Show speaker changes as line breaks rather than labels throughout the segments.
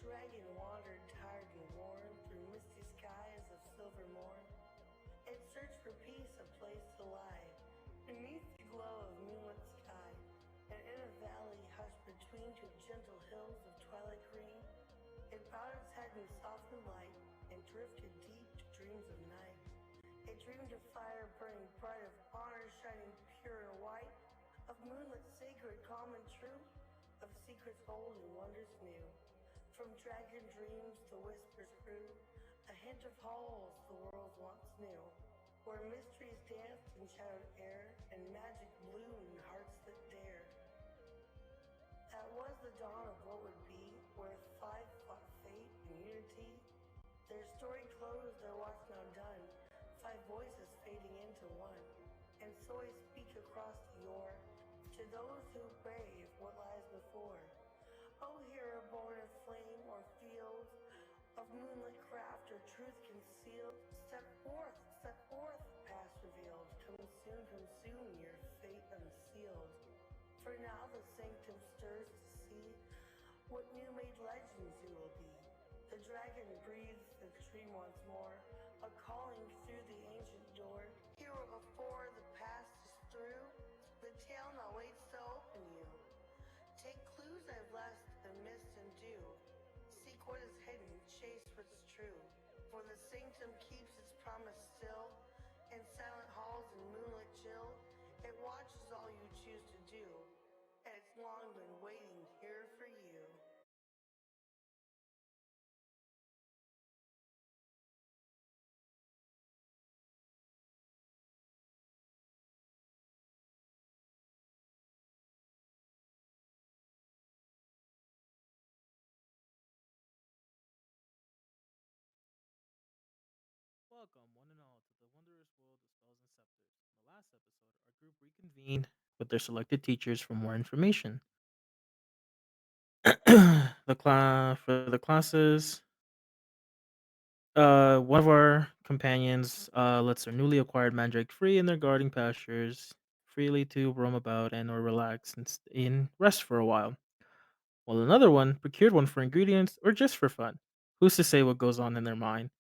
dragon wandered tired and worn through misty skies of silver morn. It searched for peace, a place to lie, beneath the glow of moonlit sky, and in a valley hushed between two gentle hills of twilight green, it bowed its head in softened light and drifted deep to dreams of night. It dreamed of fire burning bright, of honor shining pure and white, of moonlit sacred, calm and true, of secrets old and wonders new. From dragon dreams the whispers grew, a hint of halls the world once knew, where mysteries danced in shadowed air and magic bloomed in hearts that dare. That was the dawn of what would be, where five fought fate and unity. Their story closed, their watch now done, five voices fading into one. And so I speak across the yore, to those who brave what lies before. Oh, hero born of flame or field, of moonlit craft or truth concealed, step forth, past revealed. Come soon, your fate unsealed. For now the sanctum stirs to see what new made legends you will be. The dragon breathes the dream once more, a calling through the ancient door. Hero before the past is through, the tale now waits to open you. Take clues I've left in mist and dew. Seek what is hidden, chase what's true. For the sanctum keeps its promise still. In silent halls and moonlit chill, it watches all you choose to do. And it's long been waiting here for you.
Welcome, one and all, to the wondrous world of spells and scepters. In the last episode, our group reconvened with their selected teachers for more information. For the classes, one of our companions lets their newly acquired mandrake free in their guarding pastures, freely to roam about and or relax and in rest for a while, while another one procured one for ingredients or just for fun. Who's to say what goes on in their mind?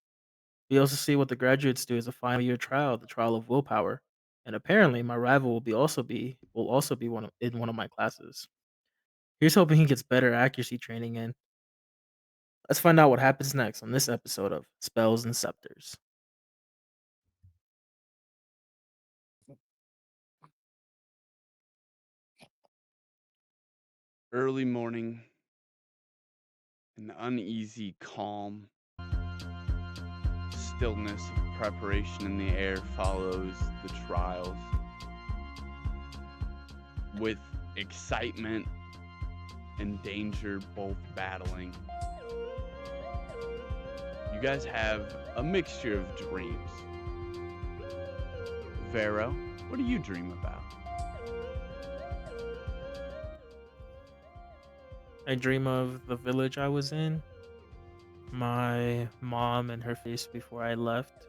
We also see what the graduates do as a final year trial, the trial of willpower. And apparently my rival will also be in one of my classes. Here's hoping he gets better accuracy training in. Let's find out what happens next on this episode of Spells and Scepters.
Early morning, an uneasy calm, stillness of preparation in the air follows the trials. With excitement and danger both battling, you guys have a mixture of dreams. Vero, what do you dream about?
I dream of the village I was in, my mom and her face before I left,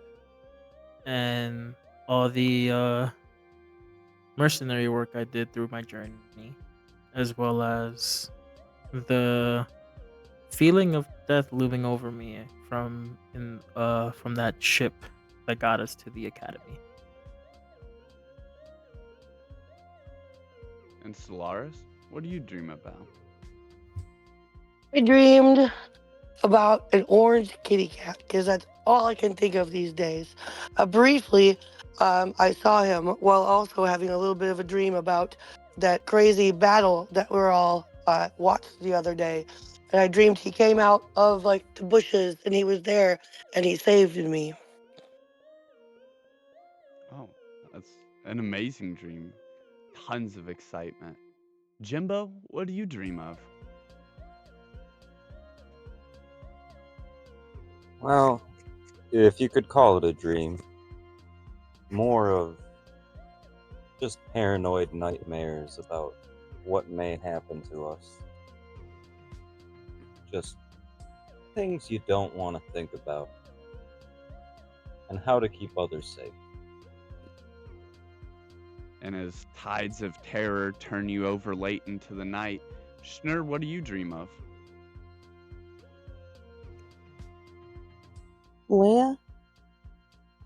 and all the mercenary work I did through my journey, as well as the feeling of death looming over me from that ship that got us to the academy.
And Solaris, what do you dream about?
I dreamed about an orange kitty cat because that's all I can think of these days. Briefly, I saw him while also having a little bit of a dream about that crazy battle that we're all watched the other day. And I dreamed he came out of like the bushes and he was there and he saved me.
Oh, that's an amazing dream. Tons of excitement. Jimbo, what do you dream of?
Well, if you could call it a dream, more of just paranoid nightmares about what may happen to us. Just things you don't want to think about, and how to keep others safe.
And as tides of terror turn you over late into the night, Schnur, what do you dream of?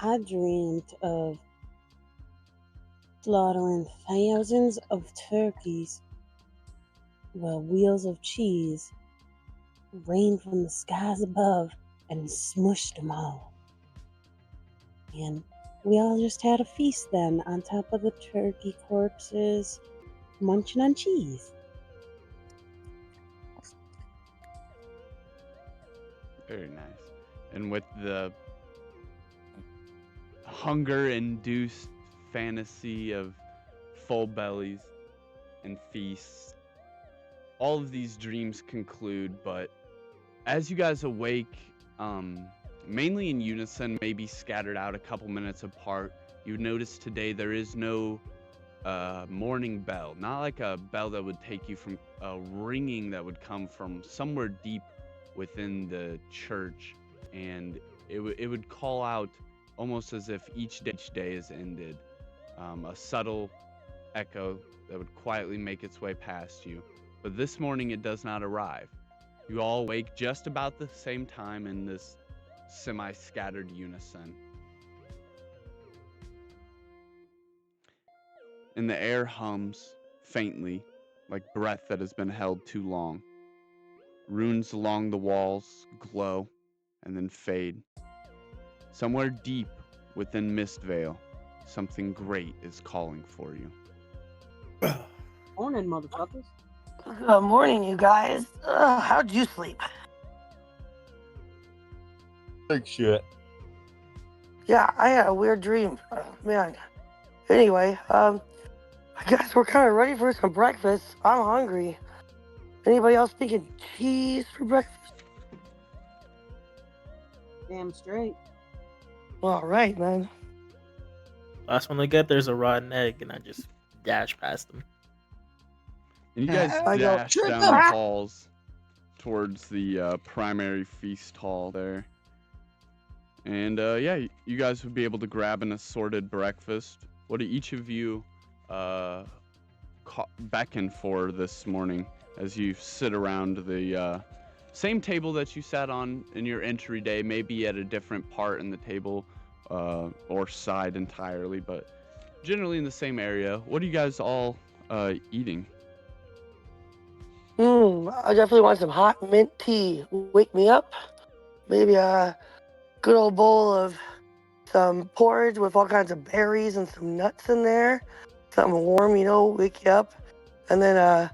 I dreamed of slaughtering thousands of turkeys while wheels of cheese rained from the skies above and smushed them all. And we all just had a feast then on top of the turkey corpses, munching on cheese.
Very nice. And with the hunger-induced fantasy of full bellies and feasts, all of these dreams conclude, but as you guys awake, mainly in unison, maybe scattered out a couple minutes apart, you notice today there is no morning bell, not like a bell that would take you from a ringing that would come from somewhere deep within the church, and it would call out almost as if each day is ended, a subtle echo that would quietly make its way past you. But this morning it does not arrive. You all wake just about the same time in this semi-scattered unison. And the air hums faintly, like breath that has been held too long. Runes along the walls glow and then fade. Somewhere deep within Mistvale, something great is calling for you.
Morning, motherfuckers.
Good morning, you guys. How'd you sleep?
Big shit.
Yeah, I had a weird dream. Man. Anyway, I guess we're kind of ready for some breakfast. I'm hungry. Anybody else thinking cheese for breakfast?
Damn straight.
All right, man.
Last one they get, there's a rotten egg, and I just dash past them.
And you guys
I go,
dash
"Trick
down
'em!"
the halls towards the primary feast hall there. And yeah, you guys would be able to grab an assorted breakfast. What do each of you beckon for this morning as you sit around the same table that you sat on in your entry day, maybe at a different part in the table or side entirely, but generally in the same area? What are you guys all eating?
I definitely want some hot mint tea. Wake me up. Maybe a good old bowl of some porridge with all kinds of berries and some nuts in there. Something warm, wake you up. And then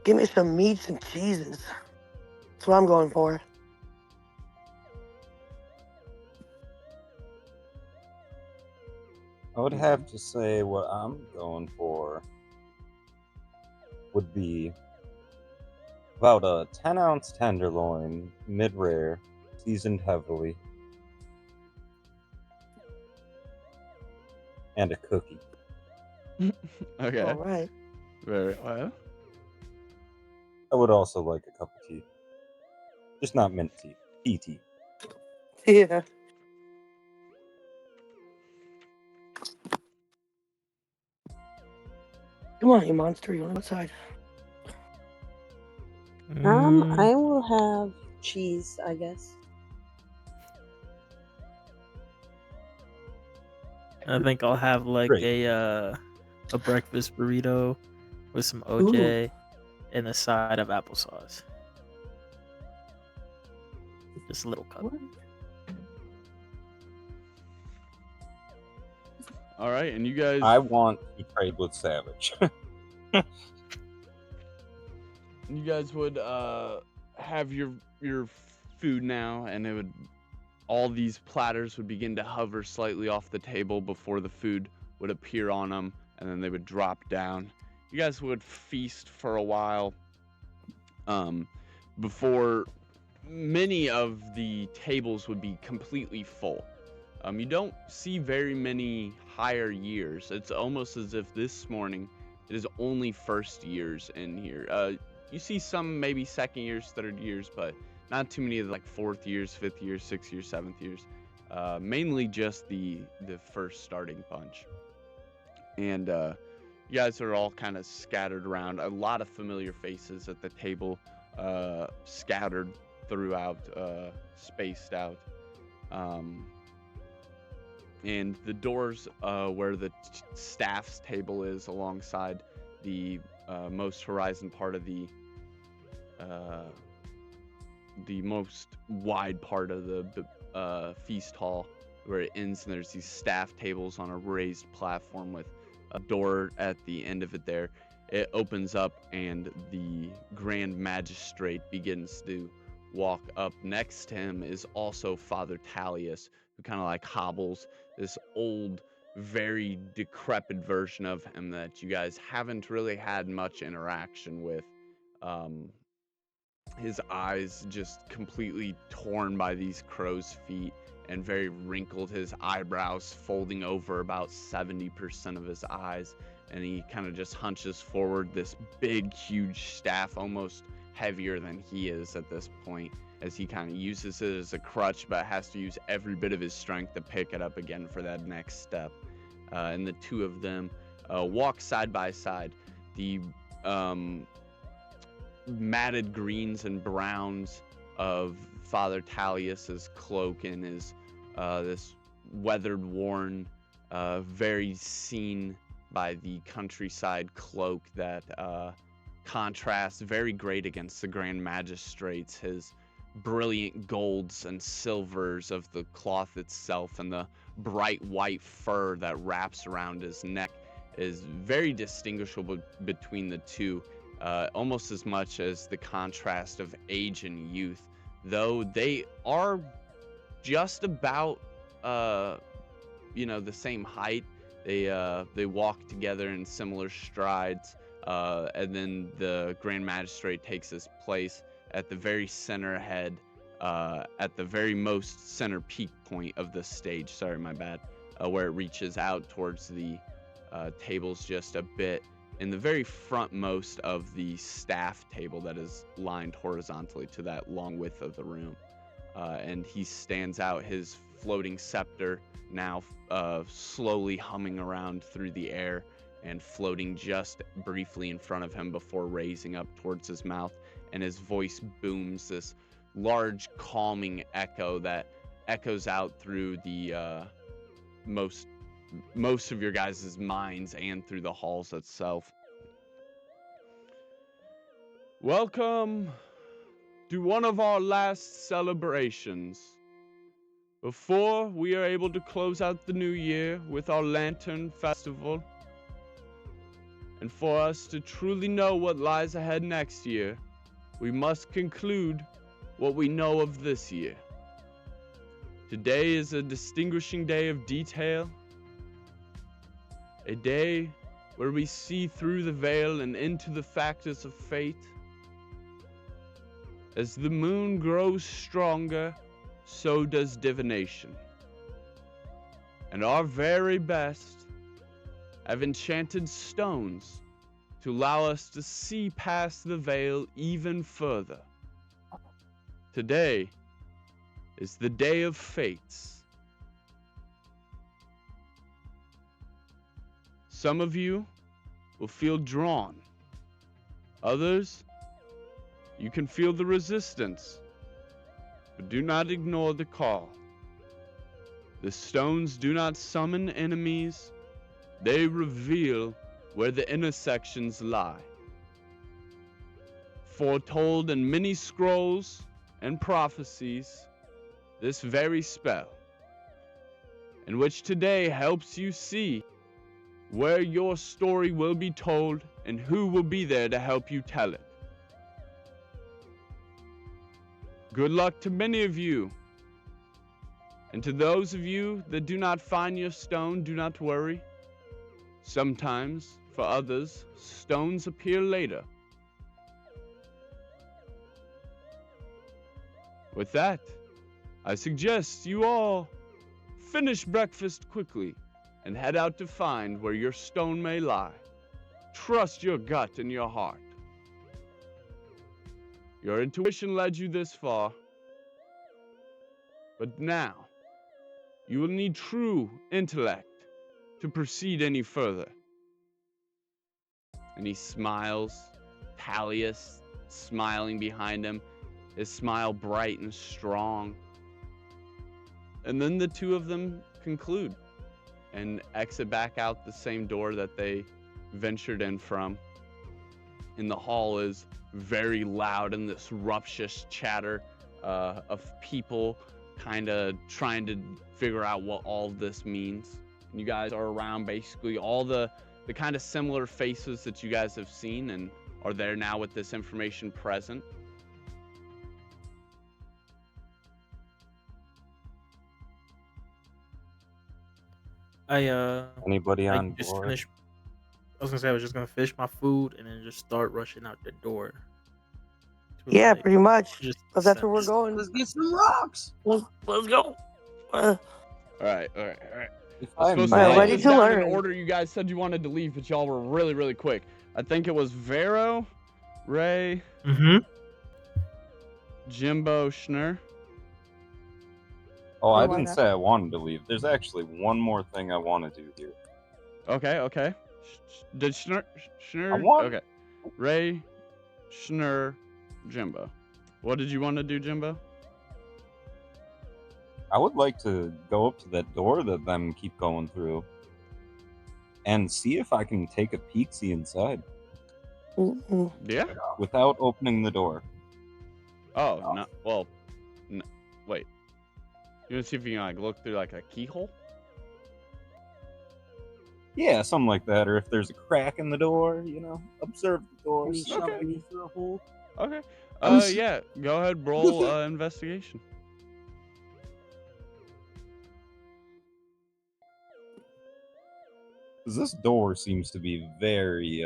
give me some meats and cheeses. That's what I'm going for.
I would have to say what I'm going for would be about a 10-ounce tenderloin, mid-rare, seasoned heavily, and a cookie.
Okay.
All right.
Very well.
I would also like a cup of tea. Just not mint tea. Tea.
Yeah. Come on, you monster. You on the side.
I will have cheese, I guess.
I think I'll have like
Great.
a breakfast burrito with some OJ and a side of applesauce. Just a little cup.
All right, and you guys.
I want to trade with Savage.
You guys would have your food now, and it would all these platters would begin to hover slightly off the table before the food would appear on them, and then they would drop down. You guys would feast for a while before many of the tables would be completely full. You don't see very many higher years. It's almost as if this morning it is only first years in here. You see some maybe second years, third years, but not too many of the, like fourth years, fifth years, sixth years, seventh years. Mainly just the first starting bunch. And you guys are all kind of scattered around. A lot of familiar faces at the table, scattered throughout, spaced out. and the doors where the staff's table is alongside the most horizon part of the most wide part of the feast hall, where it ends, and there's these staff tables on a raised platform with a door at the end of it there. It opens up, and the Grand Magistrate begins to walk up. Next to him is also Father Tallius, who kind of like hobbles, this old, very decrepit version of him that you guys haven't really had much interaction with. His eyes just completely torn by these crow's feet and very wrinkled, his eyebrows folding over about 70% of his eyes, and he kind of just hunches forward, this big, huge staff, almost heavier than he is at this point, as he kind of uses it as a crutch, but has to use every bit of his strength to pick it up again for that next step. And the two of them walk side by side. The matted greens and browns of Father Tallius's cloak and his this weathered, worn, very seen by the countryside cloak that contrasts very great against the Grand Magistrate's, his brilliant golds and silvers of the cloth itself, and the bright white fur that wraps around his neck is very distinguishable between the two, almost as much as the contrast of age and youth, though they are just about the same height. They walk together in similar strides, and then the Grand Magistrate takes his place at the very center head, at the very most center peak point of the stage. Sorry, my bad. Where it reaches out towards the tables just a bit, in the very frontmost of the staff table that is lined horizontally to that long width of the room. And he stands out, his floating scepter now slowly humming around through the air and floating just briefly in front of him before raising up towards his mouth, and his voice booms, this large calming echo that echoes out through the most of your guys' minds and through the halls itself. Welcome to one of our last celebrations before we are able to close out the new year with our Lantern Festival. And for us to truly know what lies ahead next year, we must conclude what we know of this year. Today is a distinguishing day of detail, a day where we see through the veil and into the factors of fate. As the moon grows stronger, so does divination. And our very best have enchanted stones to allow us to see past the veil even further. Today is the day of fates. Some of you will feel drawn. Others, you can feel the resistance, but do not ignore the call. The stones do not summon enemies, they reveal where the intersections lie. Foretold in many scrolls and prophecies, this very spell, in which today helps you see where your story will be told and who will be there to help you tell it. Good luck to many of you. And to those of you that do not find your stone, do not worry. Sometimes, for others, stones appear later. With that, I suggest you all finish breakfast quickly and head out to find where your stone may lie. Trust your gut and your heart. Your intuition led you this far, but now you will need true intellect to proceed any further. And he smiles, Tallius smiling behind him, his smile bright and strong. And then the two of them conclude. and exit back out the same door that they ventured in from. And the hall is very loud and this rupturous chatter of people kind of trying to figure out what all of this means. And you guys are around basically all the kind of similar faces that you guys have seen and are there now with this information present.
I
Anybody
I
on
just
board?
finished. I was gonna say I was just gonna finish my food and then just start rushing out the door. To
Yeah,
like
pretty much.
just
Because that's where we're
sense.
going.
Let's get some rocks.
Let's go.
All right.
If
I was
I
supposed to
Alright,
write
ready
this
to
down in
learn.
order you guys said you wanted to leave, but y'all were really, really quick. I think it was Vero, Ray,
Mm-hmm.
Jimbo, Schnur.
Oh, I
why
didn't
not?
say I wanted to leave. There's actually one more thing I want to do here.
Okay. Did Schnur?
I want-
Okay. Ray, Schnur, Jimbo. What did you want to do, Jimbo?
I would like to go up to that door that them keep going through and see if I can take a peek-see inside
Mm-mm.
Yeah.
without opening the door.
Oh, no. Well, no, wait. You want to see if you can like look through like a keyhole?
Yeah, something like that. Or if there's a crack in the door, observe the
Can
doors.
he shove
Okay.
me through a hole?
Okay.
was-
Yeah. Go ahead. Roll investigation.
Because this door seems to be very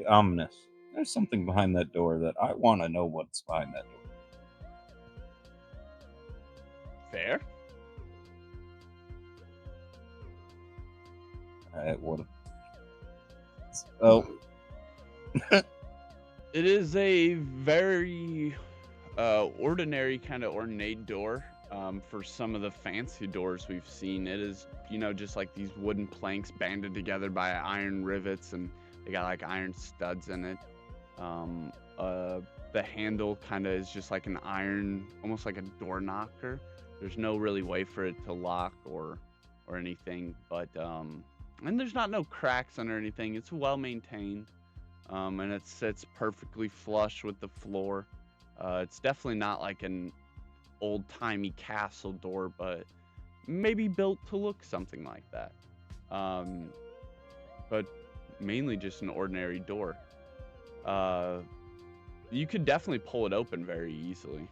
ominous. There's something behind that door that I want to know what's behind that door.
Fair.
Alright, what? Oh,
It is a very ordinary kind of ornate door. For some of the fancy doors we've seen, it is, just like these wooden planks banded together by iron rivets, and they got like iron studs in it. The handle kind of is just like an iron, almost like a door knocker. There's no really way for it to lock or anything, but and there's no cracks under anything. It's well maintained. And it sits perfectly flush with the floor. It's definitely not like an old-timey castle door, but maybe built to look something like that. But mainly just an ordinary door. You could definitely pull it open very easily,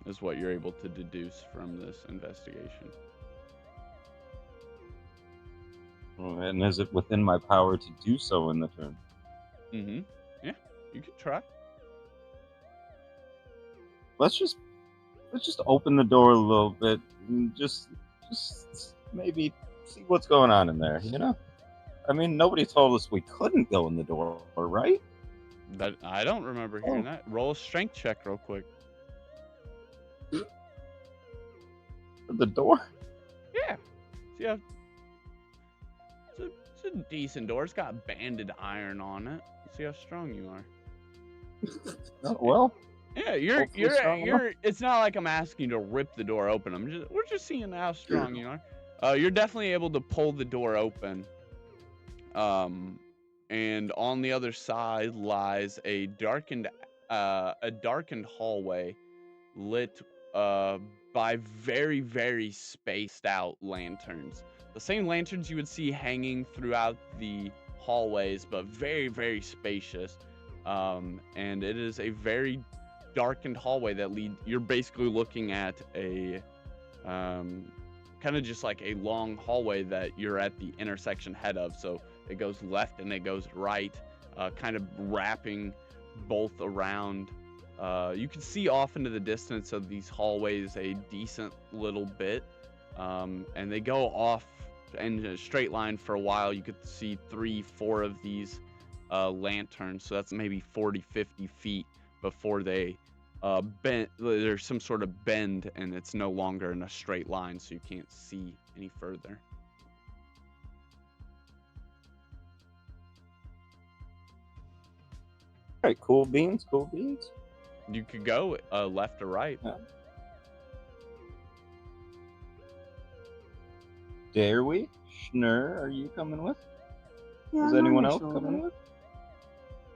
is what you're able to deduce from this investigation.
and is it within my power to do so in the turn?
Mm-hmm. Yeah, you could try.
Let's just open the door a little bit and just maybe see what's going on in there. I mean, nobody told us we couldn't go in the door, right?
That I don't remember hearing that. Roll a strength check real quick.
The door.
Yeah. See how it's a decent door. It's got banded iron on it. See how strong you are.
Oh, well,
Yeah, you're
Hopefully strong enough.
it's not like I'm asking you to rip the door open. We're just seeing how strong you are. You're definitely able to pull the door open. And on the other side lies a darkened hallway lit by very, very spaced out lanterns. The same lanterns you would see hanging throughout the hallways, but very, very spacious. And it is a very darkened hallway that you're basically looking at a kind of just like a long hallway that you're at the intersection head of. So it goes left and it goes right, kind of wrapping both around. You can see off into the distance of these hallways a decent little bit, and they go off in a straight line for a while. You could see 3-4 of these lanterns, so that's maybe 40-50 feet before they bend. There's some sort of bend and it's no longer in a straight line, so you can't see any further.
all right, cool beans.
You could go left or right.
Yeah. Dare we? Schnur, are you coming with?
Yeah,
Is
I'm
anyone
not
else
sure.
coming with?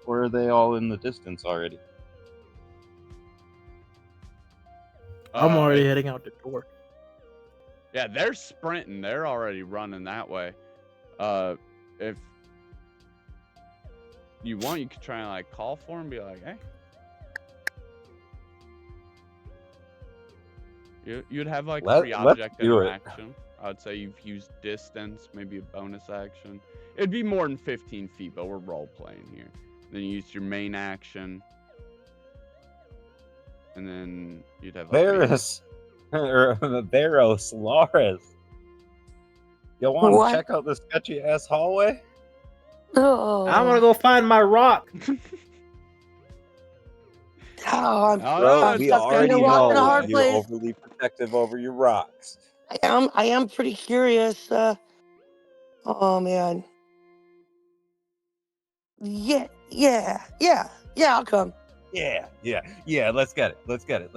Or are they all in the distance already?
I'm already
If-
heading out the door.
Yeah, they're sprinting. They're already running that way. If you want, you could try and like call for him, and be like, "Hey." You'd have like free
Let's
object
do it.
interaction. I would say you've used distance, maybe a bonus action. It'd be more than 15 feet, but we're role playing here. Then you use your main action, and then you'd have like
Varus. Or Varos, Laris. You want
What?
to check out this sketchy ass hallway?
Oh,
I'm gonna go find my rock.
oh,
Oh,
I'm
it's
We
stuck
a
between
already
a
sketchy
rock and a
know
hard
hallway.
you're
place.
overly protective over your rocks.
I am pretty curious. Oh man. Yeah, I'll come.
Yeah, let's get it.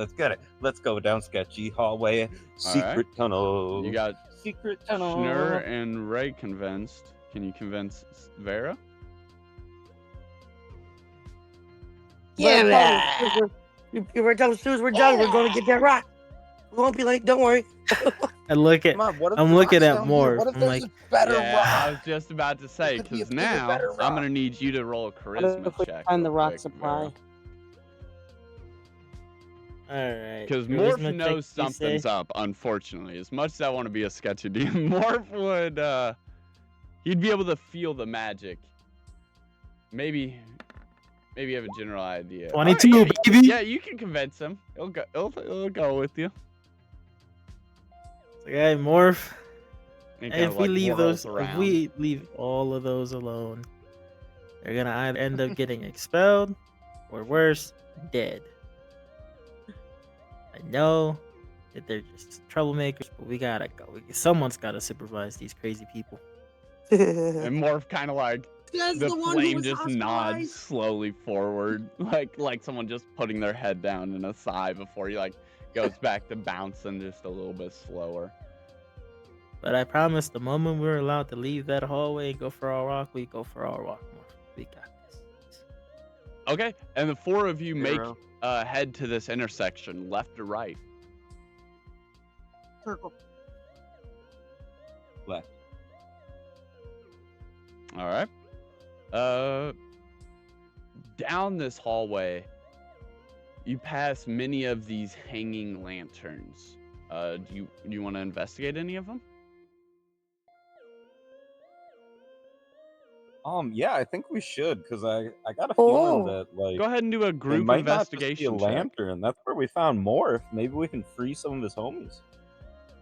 Let's go down sketchy hallway, secret tunnel.
You got
secret tunnel.
Schnur and Ray convinced. Can you convince Vera?
You
Yeah,
better tell us as soon as we're done, we're going to get that rock. We won't be late, don't worry.
And look at
Come on, what if
I'm
the
looking
rock's
at
down here?
Morph.
What if
I'm
there's
like,
a better
Yeah, I was
rock?
just about to say,
could be a
because
bigger,
now
better
I'm
rock.
gonna need you to roll a
What
charisma
if we
check.
find the
real
rock
quick,
supply?
alright.
Because
charisma
Morph
check,
knows
you say?
something's up, unfortunately. As much as I want to be a sketchy DM, Morph would, he'd be able to feel the magic. Maybe you have a general idea.
22,
yeah,
baby!
Yeah, you can convince him. He'll go with you.
It's like, hey, Morph.
And
If
kinda,
we leave
whirls
those, if
around.
we leave all of those alone, they're gonna either end up getting expelled, or worse, dead. I know that they're just troublemakers, but we gotta go. Someone's gotta supervise these crazy people.
And Morph kind of like
Says
the
the one who
flame
was
just nods
hospitalized.
slowly forward, like someone just putting their head down in a sigh before he like goes back to bouncing just a little bit slower.
But I promise, the moment we're allowed to leave that hallway and go for our walk, we go for our walk. Morph. We got this.
Okay, and the four of you make
Zero.
head to this intersection, left or right.
Circle.
Left.
All right. Down this hallway, you pass many of these hanging lanterns. Do you want to investigate any of them?
Yeah, I think we should, because I got a
Oh.
feeling that like
Go ahead and do a
it
group
might not just be a
investigation check.
lantern. That's where we found Morph. Maybe we can free some of his homies.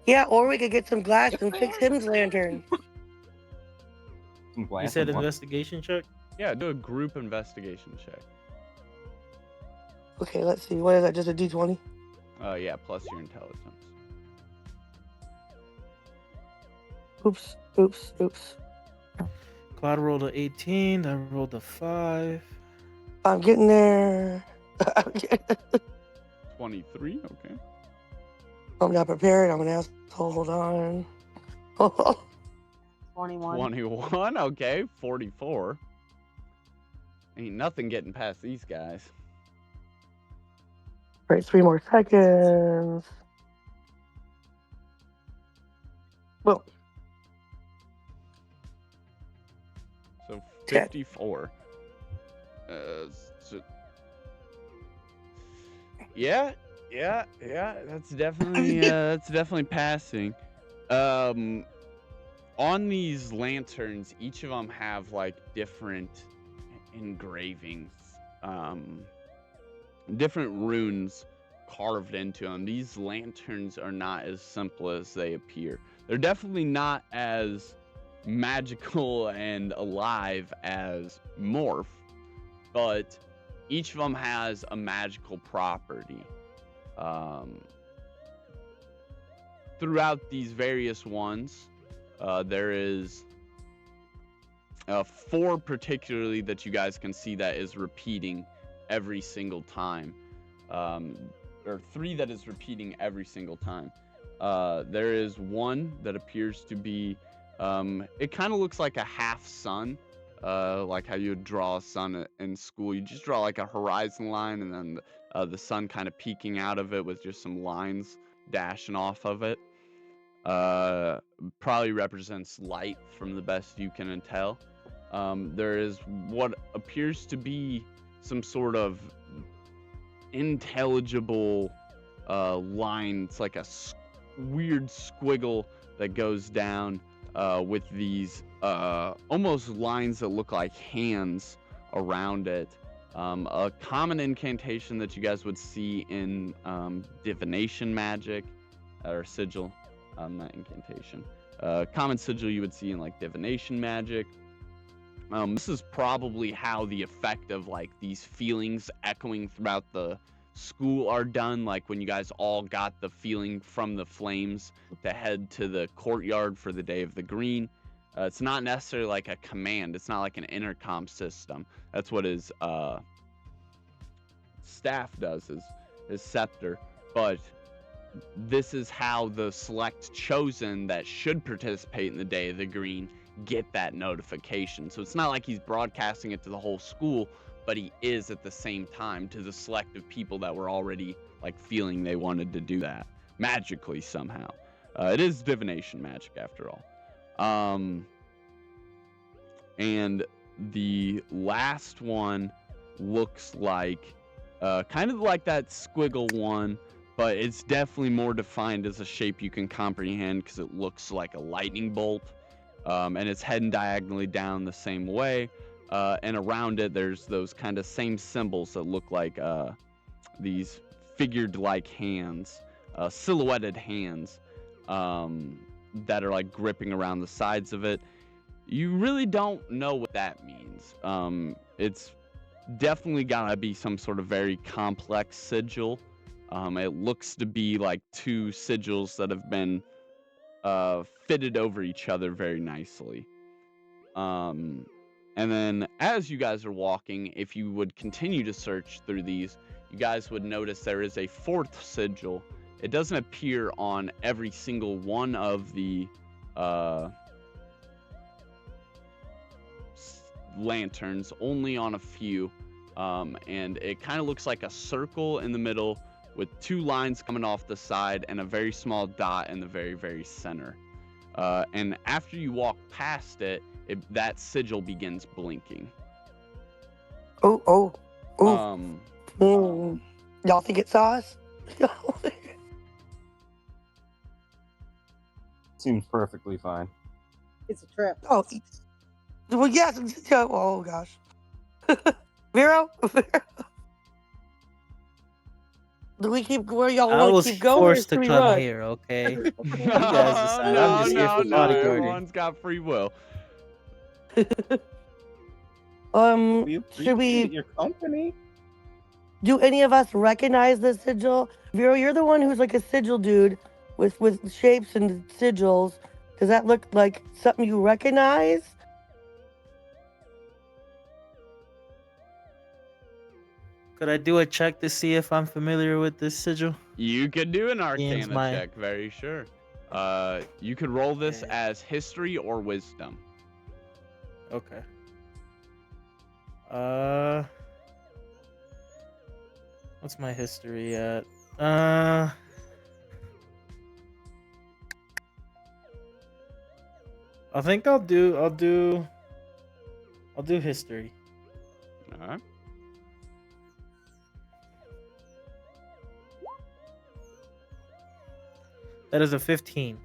Yeah, or we could get some glass
If
and
they
fix
are-
his lantern.
Some
You
glass
said
and what?
investigation check?
Yeah, do a group investigation check.
Okay, let's see. What is that? Just a D20?
Yeah, plus your intelligence.
Oops.
Cloud rolled a 18. I rolled a 5.
I'm getting there.
23. Okay.
I'm not prepared. I'm an asshole. Hold on.
21.
21. Okay. 44. Ain't nothing getting past these guys.
Right, 3 more seconds. Well,
So
10.
54. So yeah. That's definitely passing. On these lanterns, each of them have like different engravings, different runes carved into them. These lanterns are not as simple as they appear. They're definitely not as magical and alive as Morph, but each of them has a magical property. Throughout these various ones, there is 4 particularly that you guys can see that is repeating every single time, or 3 that is repeating every single time. There is one that appears to be, it kind of looks like a half sun, like how you would draw a sun in school. You just draw like a horizon line, and then the sun kind of peeking out of it with just some lines dashing off of it. Probably represents light from the best you can tell. There is what appears to be some sort of intelligible line. It's like a weird squiggle that goes down with these almost lines that look like hands around it. A common incantation that you guys would see in divination magic or sigil, not incantation. Common sigil you would see in like divination magic. This is probably how the effect of like these feelings echoing throughout the school are done, like when you guys all got the feeling from the flames to head to the courtyard for the Day of the Green. It's not necessarily like a command. It's not like an intercom system. That's what his staff does, his scepter. But this is how the select chosen that should participate in the Day of the Green get that notification. So it's not like he's broadcasting it to the whole school, but he is at the same time to the selective people that were already like feeling they wanted to do that magically somehow. It is divination magic after all. And the last one looks like kind of like that squiggle one, but it's definitely more defined as a shape you can comprehend because it looks like a lightning bolt. And it's heading diagonally down the same way. And around it, there's those kind of same symbols that look like these figured-like hands, silhouetted hands that are like gripping around the sides of it. You really don't know what that means. It's definitely gotta be some sort of very complex sigil. It looks to be like two sigils that have been fitted over each other very nicely. And then as you guys are walking, if you would continue to search through these, you guys would notice there is a fourth sigil. It doesn't appear on every single one of the lanterns, only on a few. And it kind of looks like a circle in the middle with two lines coming off the side and a very small dot in the very, very center. And after you walk past it, that sigil begins blinking.
Oh. Y'all think it saw us?
Seems perfectly fine.
It's a trap.
Oh, well, yes. Oh, gosh. Vero? Do we keep where y'all
I
want
was
to keep going? Or
forced to
should we
come
run?
here, okay? You guys decide. I'm just here for bodyguarding.
Everyone's got free will.
We
Should we?
appreciate your company?
Do any of us recognize the sigil? Vero, you're the one who's like a sigil dude with shapes and sigils. Does that look like something you recognize?
Could I do a check to see if I'm familiar with this sigil?
You could do an
Ian's
arcana
my-
check, very sure. You could roll this
Okay.
as history or wisdom.
Okay. What's my history at? I think I'll do history.
All right.
That is a 15.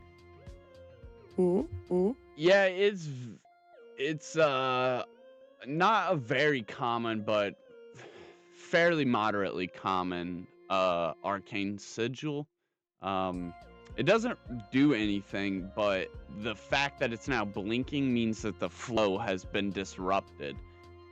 Mm-hmm.
Yeah, it's not a very common, but fairly moderately common arcane sigil. It doesn't do anything, but the fact that it's now blinking means that the flow has been disrupted.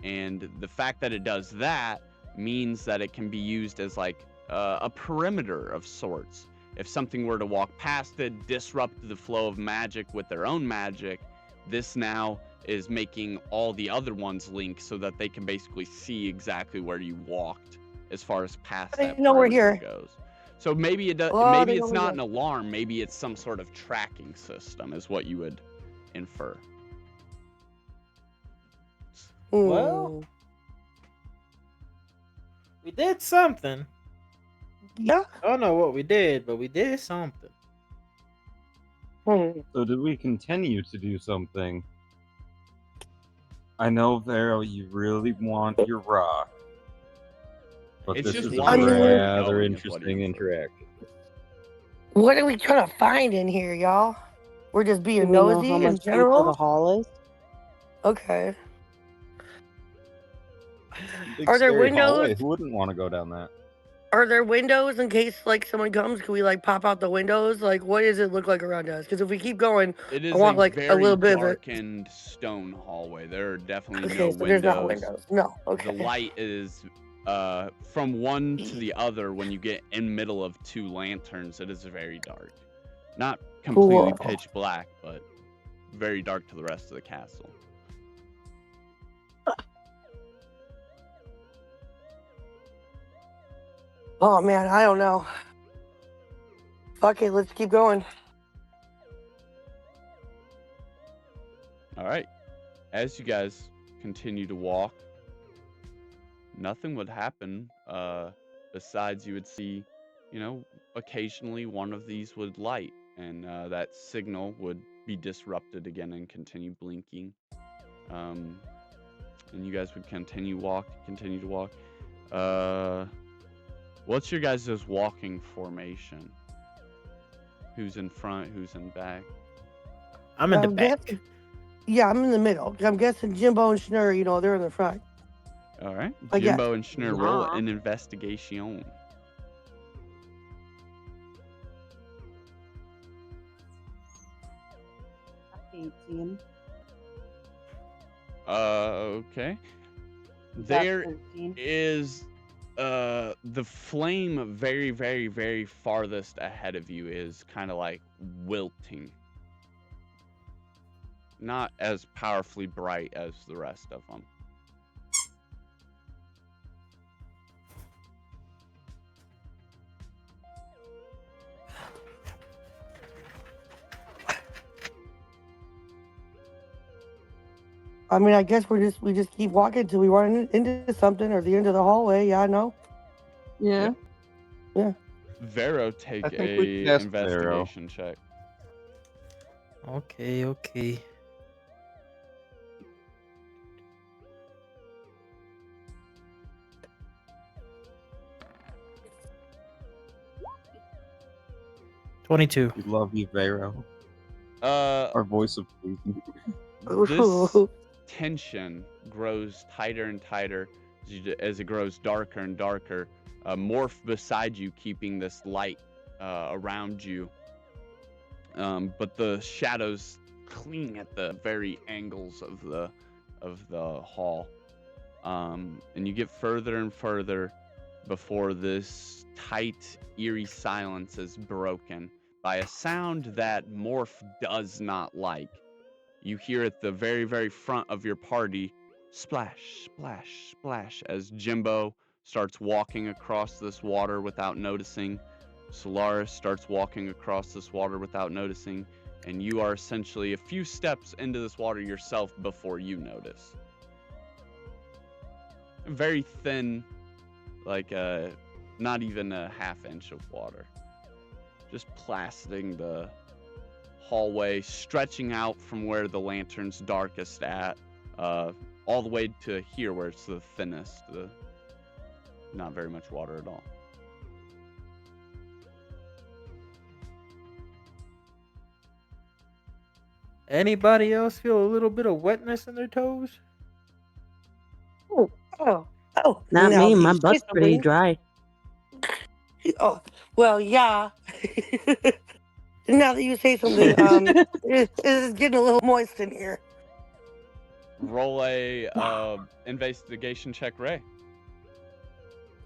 And the fact that it does that means that it can be used as like a perimeter of sorts. If something were to walk past it, disrupt the flow of magic with their own magic, this now is making all the other ones link so that they can basically see exactly where you walked as far as past
How do
that
you know we're
perimeter
here?
goes. So maybe
Oh,
maybe
they
it's
only
not
go.
an alarm. Maybe it's some sort of tracking system, is what you would infer.
Well, we did something.
Yeah.
I don't know what we did, but we did something.
So did we continue to do something? I know, Vero, you really want your rock, but
It's
this
just
is a
one way of
rather
going, is what he
interesting
inferred.
interaction.
What are we trying to find in here, y'all? We're just
Do
being
we know
nosy
how
in
much deeper the
general.
hall is?
Okay.
Big
Are there
scary
windows?
hallway. Who wouldn't want to go down that?
Are there windows in case like someone comes? Can we like pop out the windows? Like, what does it look like around us? Because if we keep going,
It
I
is
want
a
like a
very
little bit of it.
darkened stone hallway. There are definitely
Okay,
no
so there's not
windows.
windows. No.
The
Okay.
light is from one to the other. When you get in middle of two lanterns, it is very dark. Not completely
Cool.
pitch black, but very dark to the rest of the castle.
Oh man, I don't know. Fuck it, let's keep going.
All right. As you guys continue to walk, nothing would happen besides you would see, occasionally one of these would light, and that signal would be disrupted again and continue blinking. And you guys would continue to walk. What's your guys' walking formation? Who's in front? Who's in back?
I'm in the
I'm
back.
guessing- Yeah, I'm in the middle. I'm guessing Jimbo and Schnurr, they're in the front.
All right.
I guess.
Jimbo and Schnurr, roll
Yeah.
an investigation.
18.
Okay.
Got
There
13.
is the flame very, very, very farthest ahead of you is kind of like wilting. Not as powerfully bright as the rest of them.
I mean, I guess we just keep walking until we run into something or the end of the hallway. Yeah, I know.
Yeah.
Vero, take
I think we
a
can ask Vero.
investigation check.
Okay. 22.
We love you, Vero.
Uh,
Our voice of reason.
this tension grows tighter and tighter as it grows darker and darker. Morph beside you, keeping this light around you. But the shadows cling at the very angles of the hall. And you get further and further before this tight, eerie silence is broken by a sound that Morph does not like. You hear at the very, very front of your party, splash, splash, splash, as Jimbo starts walking across this water without noticing. Solaris starts walking across this water without noticing, and you are essentially a few steps into this water yourself before you notice. Very thin, like not even a half inch of water. Just placiding the hallway, stretching out from where the lantern's darkest at, all the way to here where it's the thinnest. Not very much water at all.
Anybody else feel a little bit of wetness in their toes?
Oh,
Not
now
me.
that
My
you say
butt's pretty
something-
dry.
Oh, well, yeah. Now that you say something, it is getting a little moist in here.
Roll a investigation check, Ray.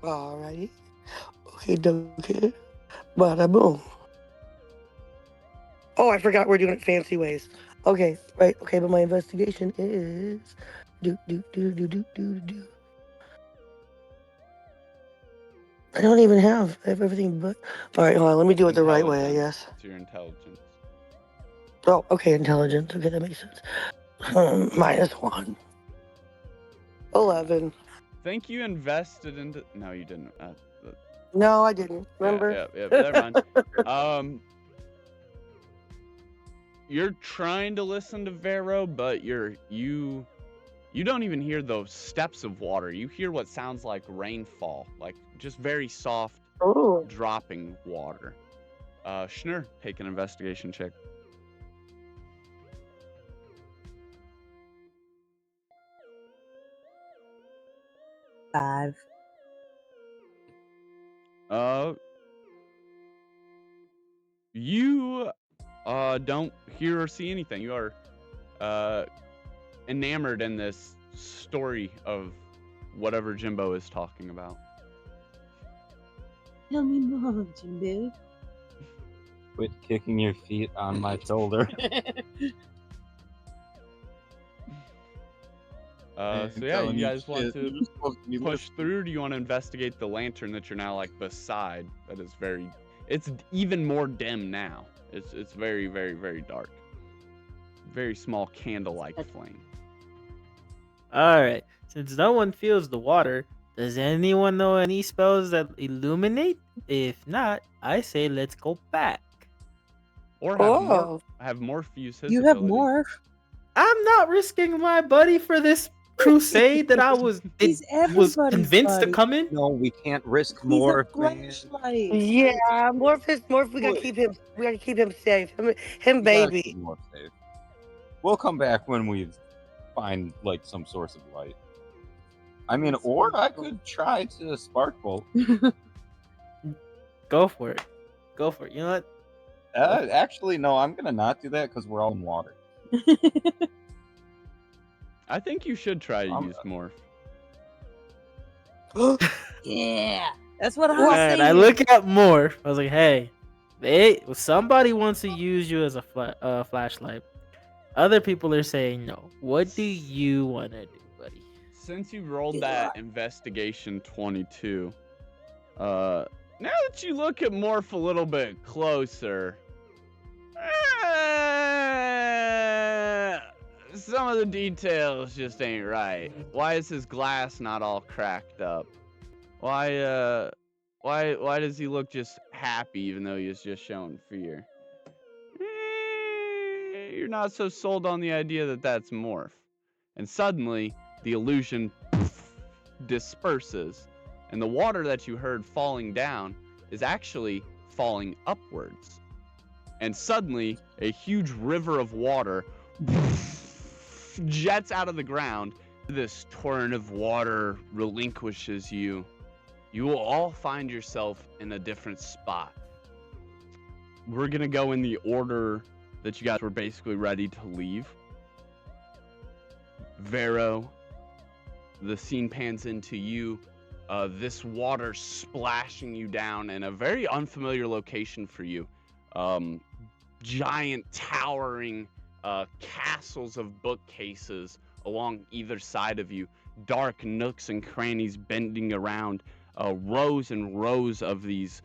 Alrighty. Okay, bada boom. Oh, I forgot we're doing it fancy ways. Okay, right. Okay, but my investigation is do. I don't even have. I have everything but. All right, hold on. Let me do it the right way, I guess.
It's your intelligence.
Oh, okay, intelligence. Okay, that makes sense. -1. 11.
Think you invested into? No, you didn't.
No, I didn't. Remember?
Yeah. Never mind. You're trying to listen to Vero, but you don't even hear those steps of water. You hear what sounds like rainfall, like just very soft
Oh.
dropping water. Schnur, take an investigation check.
Five.
You don't hear or see anything. You are enamored in this story of whatever Jimbo is talking about.
Tell me more, Jimbo.
Quit kicking your feet on my shoulder.
So yeah, you guys want to push through? Do you want to investigate the lantern that you're now like beside? That is it's even more dim now. It's very, very, very dark. Very small candle-like flame.
All right. Since no one feels the water, does anyone know any spells that illuminate? If not, I say let's go back.
Or
Oh.
have Morph use his
You have
ability.
morph.
I'm not risking my buddy for this crusade that I was convinced to come in.
No, we can't risk
He's
more.
a flashlight.
Yeah, Morph. We gotta keep him. We gotta keep him safe. Him baby.
More safe. We'll come back when we find like some source of light. I mean, or I could try to spark bolt.
Go for it. Go for it. You know what?
Actually, no, I'm gonna not do that because we're all in water.
I think you should try to use Morph.
Yeah, that's what I
And
said.
I look at Morph. I was like, hey, somebody wants to use you as a flashlight. Other people are saying no. What do you want to do, buddy?
Since you rolled that investigation 22, now that you look at Morph a little bit closer, some of the details just ain't right. Why is his glass not all cracked up? Why does he look just happy even though he's just showing fear? You're not so sold on the idea that that's Morph. And suddenly, the illusion disperses, and the water that you heard falling down is actually falling upwards. And suddenly, a huge river of water jets out of the ground. This torrent of water relinquishes you. You will all find yourself in a different spot. We're going to go in the order that you guys were basically ready to leave. Vero, the scene pans into you. This water splashing you down in a very unfamiliar location for you. Giant towering castles of bookcases along either side of you. Dark nooks and crannies bending around. Rows and rows of these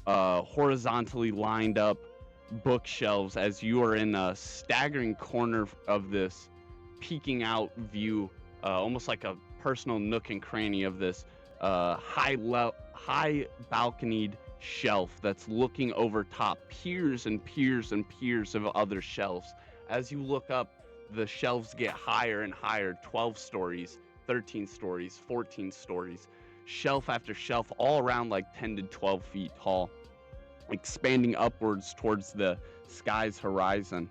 horizontally lined up bookshelves as you are in a staggering corner of this peeking out view, almost like a personal nook and cranny of this high balconied shelf that's looking over top, piers and piers and piers of other shelves. As you look up, the shelves get higher and higher, 12 stories, 13 stories, 14 stories, shelf after shelf, all around like 10 to 12 feet tall, expanding upwards towards the sky's horizon.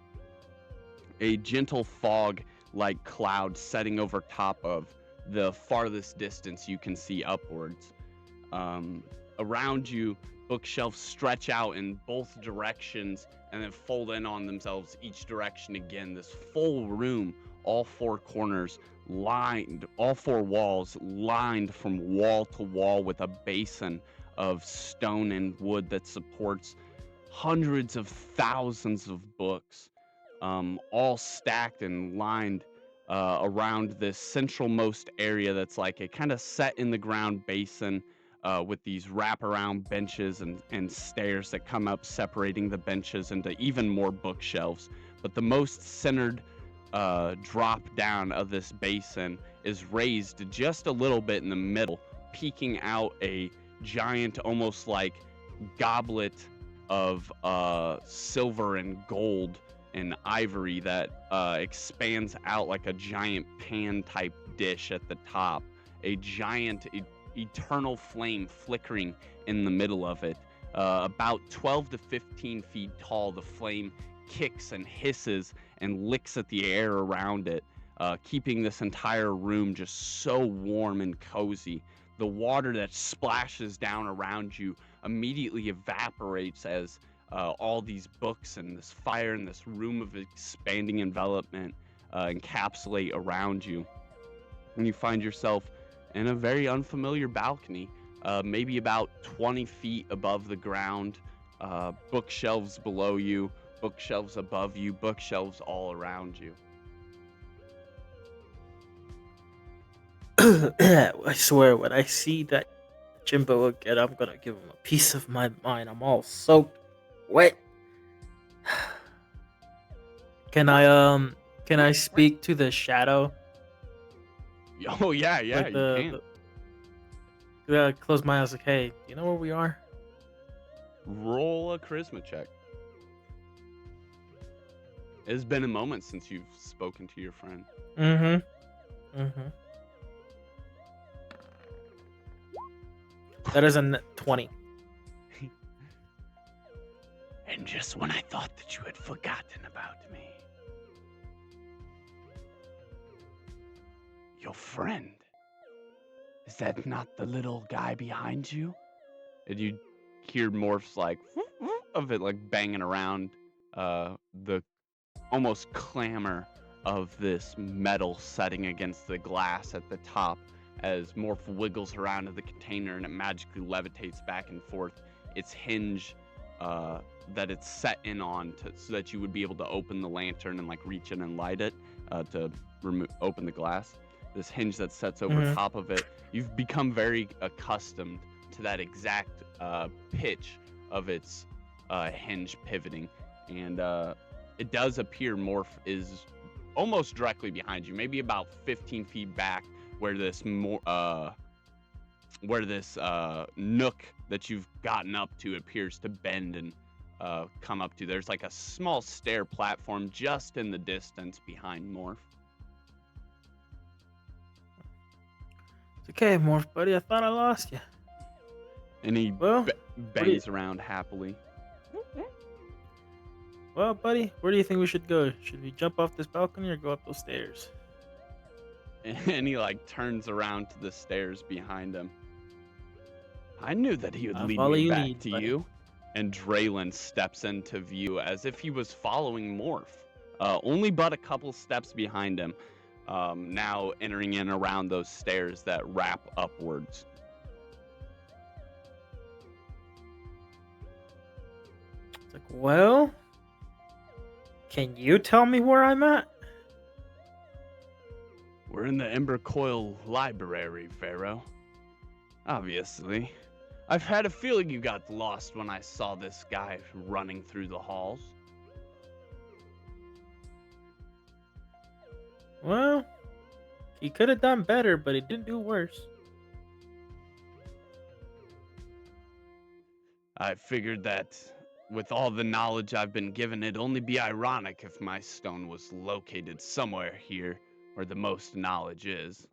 A gentle fog-like cloud setting over top of the farthest distance you can see upwards. Around you, bookshelves stretch out in both directions and then fold in on themselves each direction again. This full room, all four corners lined, all four walls lined from wall to wall with a basin of stone and wood that supports hundreds of thousands of books, all stacked and lined around this centralmost area that's like a kind of set in the ground basin with these wraparound benches and stairs that come up, separating the benches into even more bookshelves. But the most centered drop down of this basin is raised just a little bit in the middle, peeking out a giant, almost like goblet of silver and gold and ivory that expands out like a giant pan type dish at the top. A giant eternal flame flickering in the middle of it. About 12 to 15 feet tall, the flame kicks and hisses and licks at the air around it, keeping this entire room just so warm and cozy. The water that splashes down around you immediately evaporates as all these books and this fire and this room of expanding envelopment encapsulate around you. And you find yourself in a very unfamiliar balcony, maybe about 20 feet above the ground, bookshelves below you, bookshelves above you, bookshelves all around you.
I swear, when I see that Jimbo again, I'm gonna give him a piece of my mind. I'm all soaked wet. Can I speak to the shadow?
Oh yeah, yeah,
Like
you can.
close my eyes. Like, hey, you know where we are?
Roll a charisma check. It's been a moment since you've spoken to your friend.
That is a 20.
And just when I thought that you had forgotten about me, your friend, is that not the little guy behind you? And you hear Morph's like of it like banging around the almost clamor of this metal setting against the glass at the top as Morph wiggles around in the container and it magically levitates back and forth. Its hinge that it's set in on so that you would be able to open the lantern and like reach in and light it to open the glass. This hinge that sets over top of it. You've become very accustomed to that exact pitch of its hinge pivoting, and it does appear Morph is almost directly behind you, maybe about 15 feet back, where this nook that you've gotten up to appears to bend and come up to. There's like a small stair platform just in the distance behind Morph.
It's okay, Morph, buddy. I thought I lost you.
And he bangs around happily.
Well, buddy, where do you think we should go? Should we jump off this balcony or go up those stairs?
And he like turns around to the stairs behind him. I knew that he would lead me back to you. And Draylon steps into view as if he was following Morph, only but a couple steps behind him, now entering in around those stairs that wrap upwards.
It's like, well, can you tell me where I'm at?
We're in the Ember Coil Library, Pharaoh. Obviously. I've had a feeling you got lost when I saw this guy running through the halls.
Well, he could have done better, but he didn't do worse.
I figured that with all the knowledge I've been given, it'd only be ironic if my stone was located somewhere here where the most knowledge is.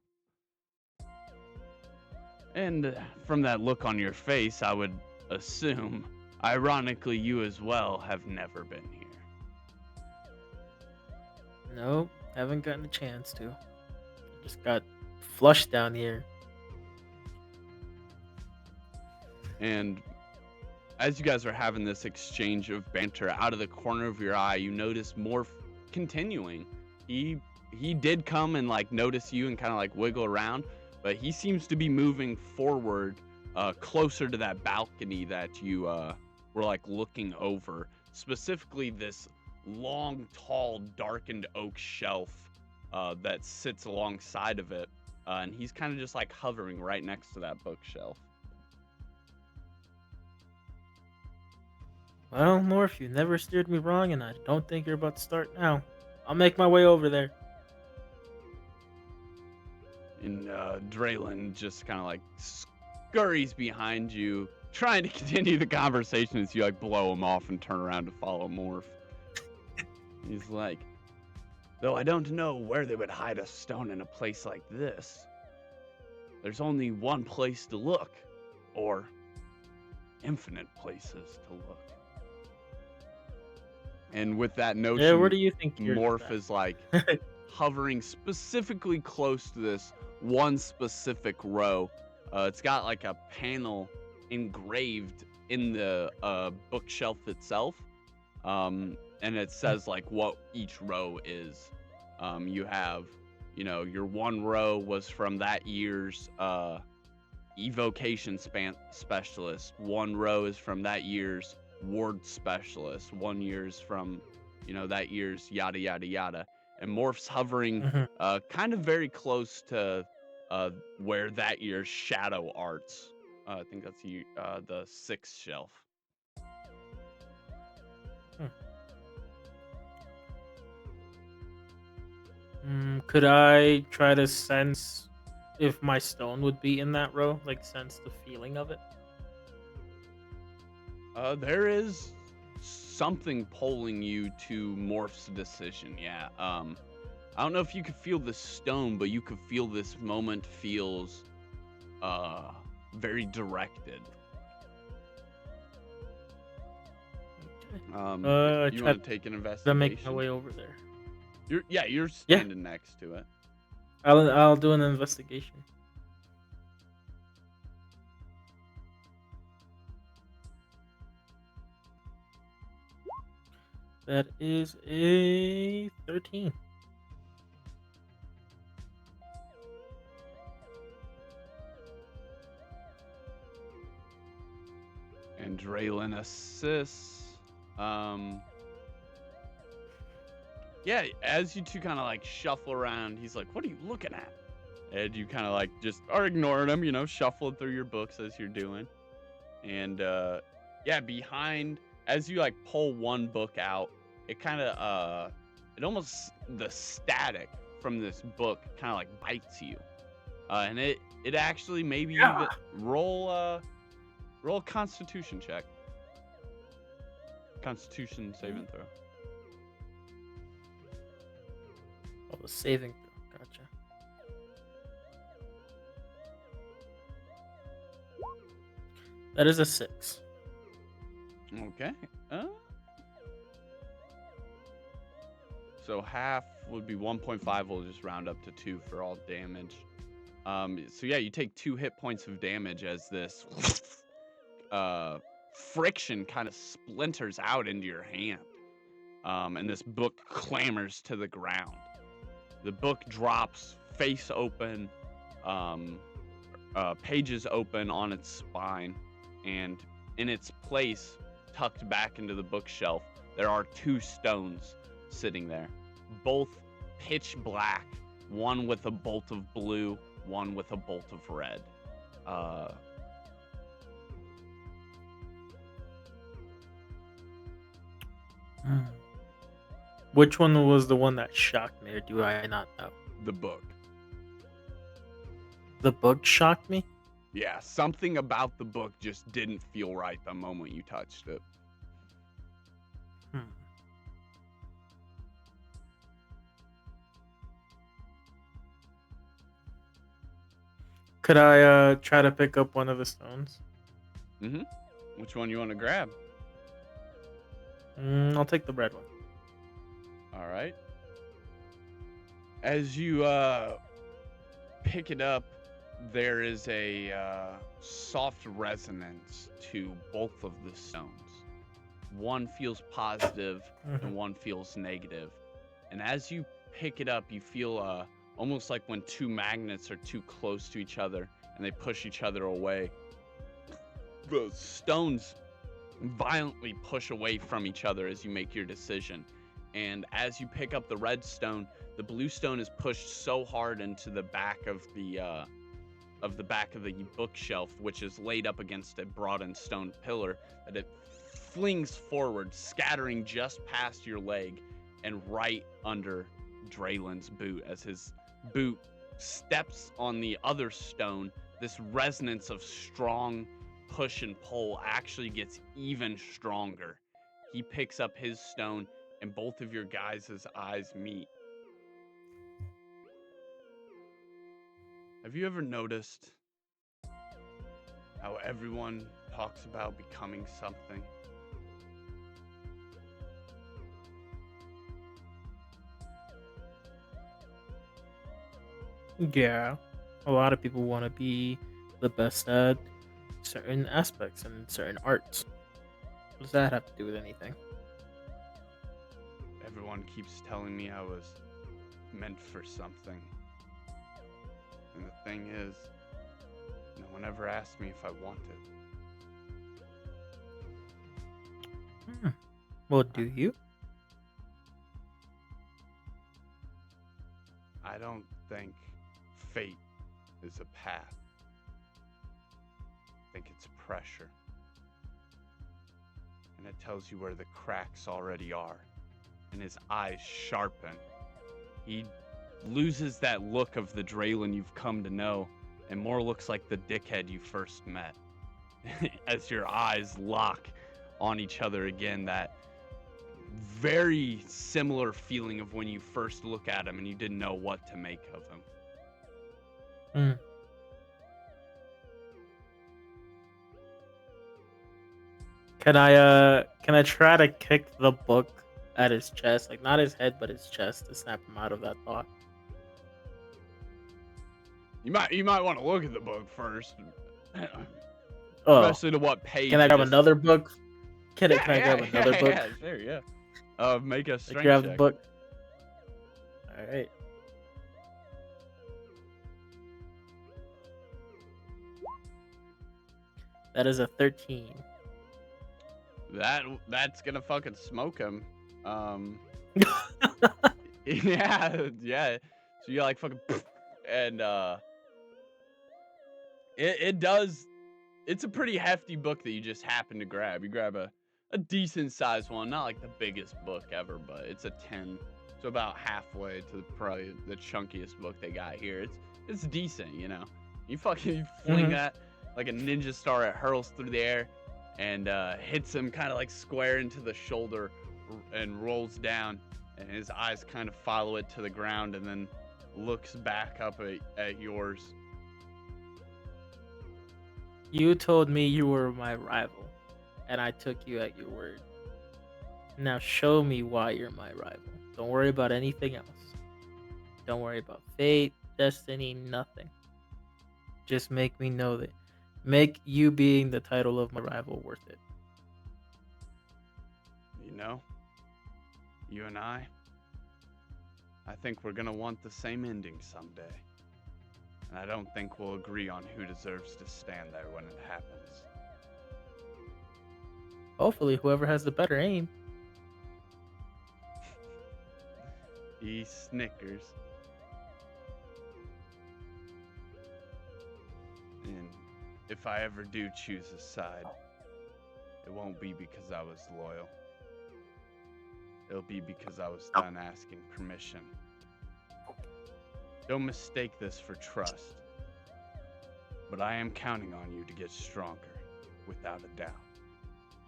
And from that look on your face, I would assume, ironically, you as well have never been here.
Nope, haven't gotten a chance to. Just got flushed down here.
And as you guys are having this exchange of banter, out of the corner of your eye, you notice Morph continuing. He did come and like notice you and kind of like wiggle around, but he seems to be moving forward, closer to that balcony that you were like looking over. Specifically, this long, tall, darkened oak shelf that sits alongside of it, and he's kind of just like hovering right next to that bookshelf.
Well, Morph, you never steered me wrong, and I don't think you're about to start now. I'll make my way over there.
And Draylon just kind of like scurries behind you, trying to continue the conversation as you like blow him off and turn around to follow Morph. He's like, though I don't know where they would hide a stone in a place like this. There's only one place to look, or infinite places to look. And with that notion,
Yeah, where do you think you're
Morph is like hovering specifically close to this one specific row. It's got like a panel engraved in the bookshelf itself. And it says like what each row is. You have, your one row was from that year's evocation specialist. One row is from that year's ward specialist. 1 year's from, that year's yada yada yada. And Morph's hovering kind of very close to where that year's shadow arts. I think that's the 6th shelf.
Could I try to sense if my stone would be in that row? Like, sense the feeling of it?
There is something pulling you to Morph's decision, yeah. I don't know if you could feel the stone, but you could feel this moment feels very directed. You want to take an investigation?
To make my way over there.
You're standing next to it.
I'll do an investigation. That is a 13.
And Draylon assists. Yeah, as you two kind of like shuffle around, he's like, "What are you looking at?" And you kind of like just are ignoring him, shuffling through your books as you're doing. And behind, as you like pull one book out, it kind of the static from this book kind of like bites you. And it actually maybe even roll a Constitution check. Constitution saving throw.
Oh, the saving throw. Gotcha. That is a 6.
Okay. So half would be 1.5. We'll just round up to 2 for all damage. So yeah, you take 2 hit points of damage as this friction kind of splinters out into your hand. And this book clambers to the ground. The book drops face open, pages open on its spine, and in its place, tucked back into the bookshelf, there are 2 stones sitting there, both pitch black, one with a bolt of blue, one with a bolt of red.
Which one was the one that shocked me, or do I not know?
The book.
The book shocked me?
Yeah, something about the book just didn't feel right the moment you touched it.
Could I try to pick up one of the stones?
Which one you want to grab?
I'll take the red one.
All right. As you pick it up, there is a soft resonance to both of the stones. One feels positive and one feels negative. And as you pick it up, you feel almost like when 2 magnets are too close to each other and they push each other away. The stones violently push away from each other as you make your decision. And as you pick up the red stone, the blue stone is pushed so hard into the back of the bookshelf, which is laid up against a broadened stone pillar, that it flings forward, scattering just past your leg and right under Draylen's boot. As his boot steps on the other stone, this resonance of strong push and pull actually gets even stronger. He picks up his stone, and both of your guys' eyes meet. Have you ever noticed how everyone talks about becoming something?
Yeah, a lot of people want to be the best at certain aspects and certain arts. What does that have to do with anything?
Everyone keeps telling me I was meant for something. And the thing is, no one ever asked me if I wanted.
Hmm. Well, do you?
I don't think fate is a path. I think it's pressure. And it tells you where the cracks already are. And his eyes sharpen. He loses that look of the Draylen you've come to know and more looks like the dickhead you first met. As your eyes lock on each other again, that very similar feeling of when you first look at him and you didn't know what to make of him.
Hmm. Can I try to kick the book at his chest, like not his head but his chest, to snap him out of that thought?
You might want to look at the book first.
Oh,
Especially to what page.
can I grab another book? Can I
Yeah,
grab another book?
Yeah, sure, yeah. Make a
Like,
strength
grab the
check.
book. All right. That is a 13.
That's gonna fucking smoke him. Yeah. So you like fucking, and it does. It's a pretty hefty book that you just happen to grab. You grab a decent sized one, not like the biggest book ever, but it's a 10, so about halfway to probably the chunkiest book they got here. It's decent, you know. You fucking fling that like a ninja star. It hurls through the air and hits him kind of like square into the shoulder and rolls down, and his eyes kind of follow it to the ground and then looks back up at yours.
You told me you were my rival, and I took you at your word. Now show me why you're my rival. Don't worry about anything else. Don't worry about fate, destiny, nothing. Just make me know that. Make you being the title of my rival worth it.
You know, you and I think we're gonna want the same ending someday. And I don't think we'll agree on who deserves to stand there when it happens.
Hopefully, whoever has the better aim.
He snickers. And if I ever do choose a side, it won't be because I was loyal. It'll be because I was done asking permission. Don't mistake this for trust, but I am counting on you to get stronger, without a doubt.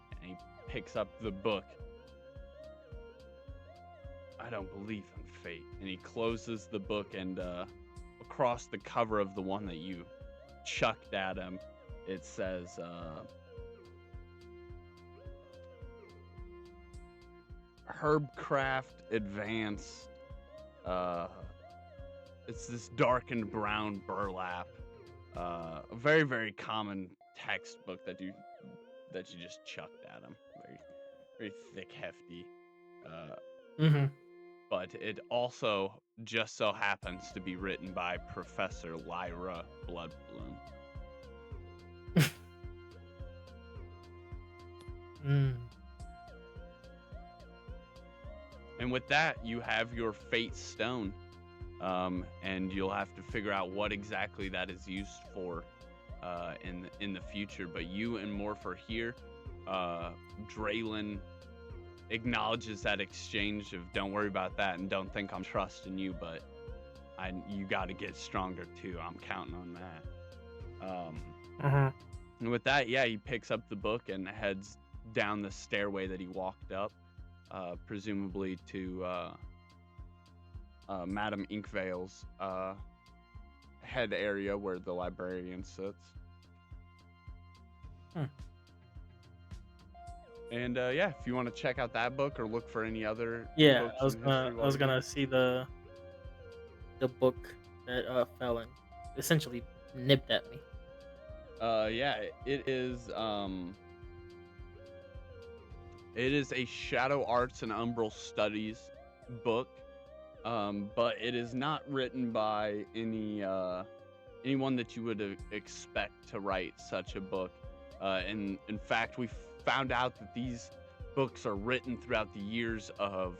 And he picks up the book. I don't believe in fate. And he closes the book, and across the cover of the one that you chucked at him, it says, Herbcraft Advanced. It's this darkened brown burlap. A very, very common textbook that you just chucked at him. Very, very thick, hefty. But it also just so happens to be written by Professor Lyra Bloodbloom. And with that, you have your fate stone. And you'll have to figure out what exactly that is used for in the future. But you and Morph are here. Draylin acknowledges that exchange of "Don't worry about that, and don't think I'm trusting you, but you got to get stronger too. I'm counting on that." And with that, yeah, he picks up the book and heads down the stairway that he walked up, presumably to Madame Inkvale's head area where the librarian sits. And yeah, if you want to check out that book or look for any other
Yeah,
books in history,
I was gonna see the book that fell and essentially nipped at me.
Yeah, it is a Shadow Arts and Umbral Studies book, but it is not written by anyone that you would expect to write such a book. And in fact, we found out that these books are written throughout the years of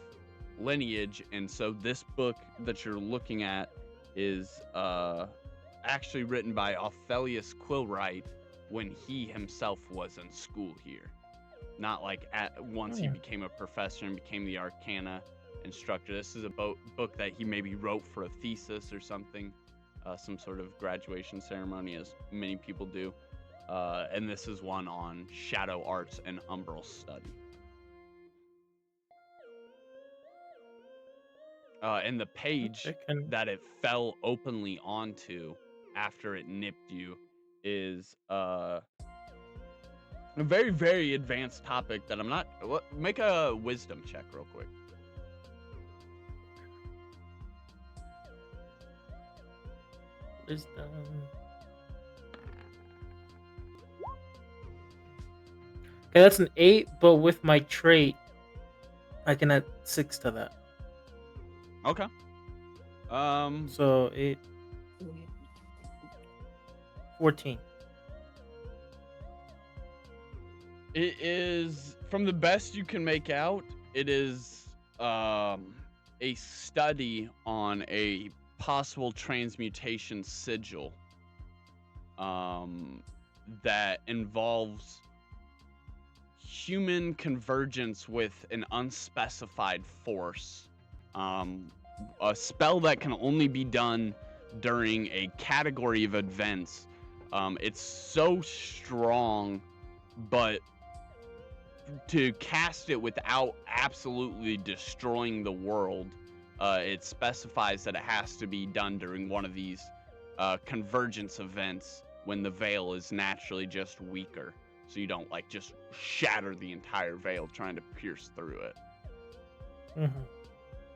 lineage, and so this book that you're looking at is actually written by Ophelius Quillwright when he himself was in school here. Not like once he became a professor and became the Arcana instructor. This is a book that he maybe wrote for a thesis or something, some sort of graduation ceremony, as many people do. And this is one on Shadow Arts and Umbral Study. And the page that it fell openly onto after it nipped you is a very, very advanced topic that I'm not... Make a wisdom check real quick.
Wisdom. Okay, that's an 8, but with my trait, I can add 6 to that.
Okay.
So 8, 14.
It is, from the best you can make out, it is a study on a possible transmutation sigil that involves human convergence with an unspecified force. A spell that can only be done during a category of events. It's so strong, but to cast it without absolutely destroying the world, it specifies that it has to be done during one of these convergence events when the veil is naturally just weaker, so you don't like just shatter the entire veil trying to pierce through it.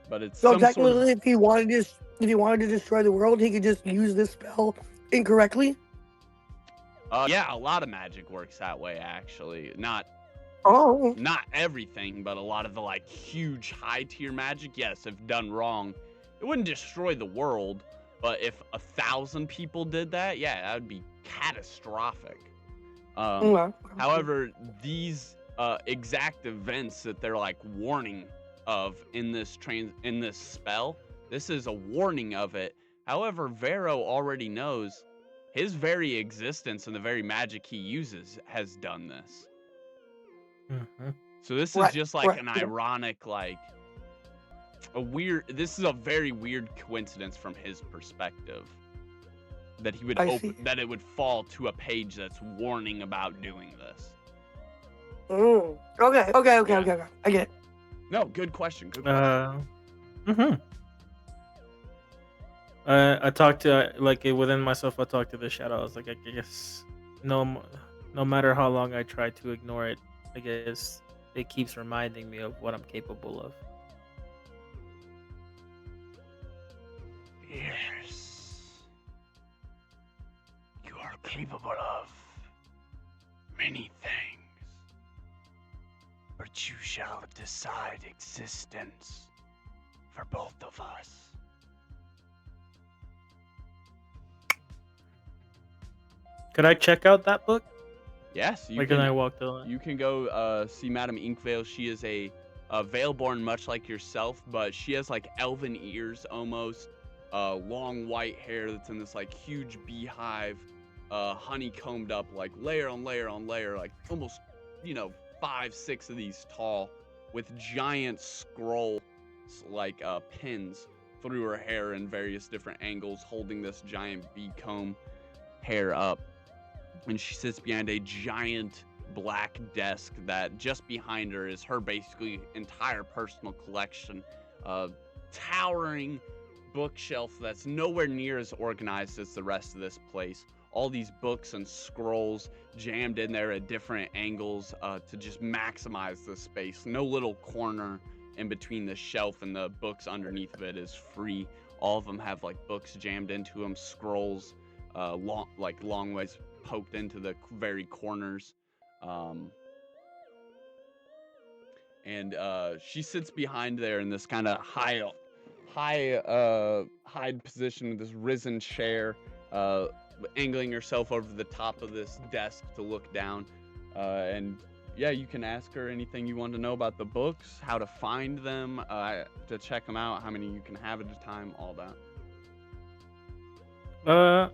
But it's
So
some
technically,
sort of...
if he wanted to destroy the world, he could just use this spell incorrectly.
Yeah, a lot of magic works that way, actually. Not everything, but a lot of the like huge high tier magic, yes, if done wrong, it wouldn't destroy the world. But if 1,000 people did that, yeah, that would be catastrophic. However, these exact events that they're like warning of in this spell, this is a warning of it. However, Vero already knows his very existence and the very magic he uses has done this. So this is just like an ironic, like this is a very weird coincidence from his perspective that he would that it would fall to a page that's warning about doing this.
Okay. I get it.
No, good question.
I talked to within myself. I talked to the shadow. I was like, I guess no matter how long I try to ignore it, I guess it keeps reminding me of what I'm capable of.
Yes, you are capable of many things, but you shall decide existence for both of us.
Could I check out that book?
Yes,
you can. I walk the...
You can go see Madame Inkvale. She is a Veilborn, much like yourself, but she has like elven ears almost, long white hair that's in this like huge beehive, honeycombed up like layer on layer on layer, like almost 5, 6 of these tall, with giant scrolls like pins through her hair in various different angles, holding this giant bee comb hair up. And she sits behind a giant black desk that just behind her is her basically entire personal collection, towering bookshelf that's nowhere near as organized as the rest of this place. All these books and scrolls jammed in there at different angles to just maximize the space. No little corner in between the shelf and the books underneath of it is free. All of them have like books jammed into them, scrolls, long ways poked into the very corners. Um, and she sits behind there in this kind of hide position with this risen chair, uh, angling herself over the top of this desk to look down. And yeah, you can ask her anything you want to know about the books, how to find them, to check them out, how many you can have at a time, all that.
Uh,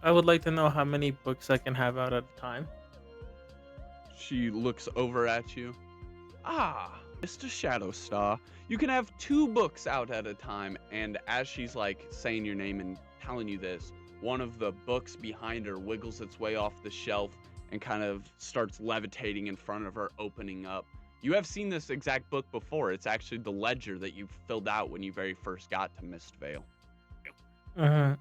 I would like to know how many books I can have out at a time.
She looks over at you. Ah, Mr. Shadowstar, you can have 2 books out at a time. And as she's like saying your name and telling you this, one of the books behind her wiggles its way off the shelf and kind of starts levitating in front of her, opening up. You have seen this exact book before. It's actually the ledger that you filled out when you very first got to Mistvale.
Uh-huh.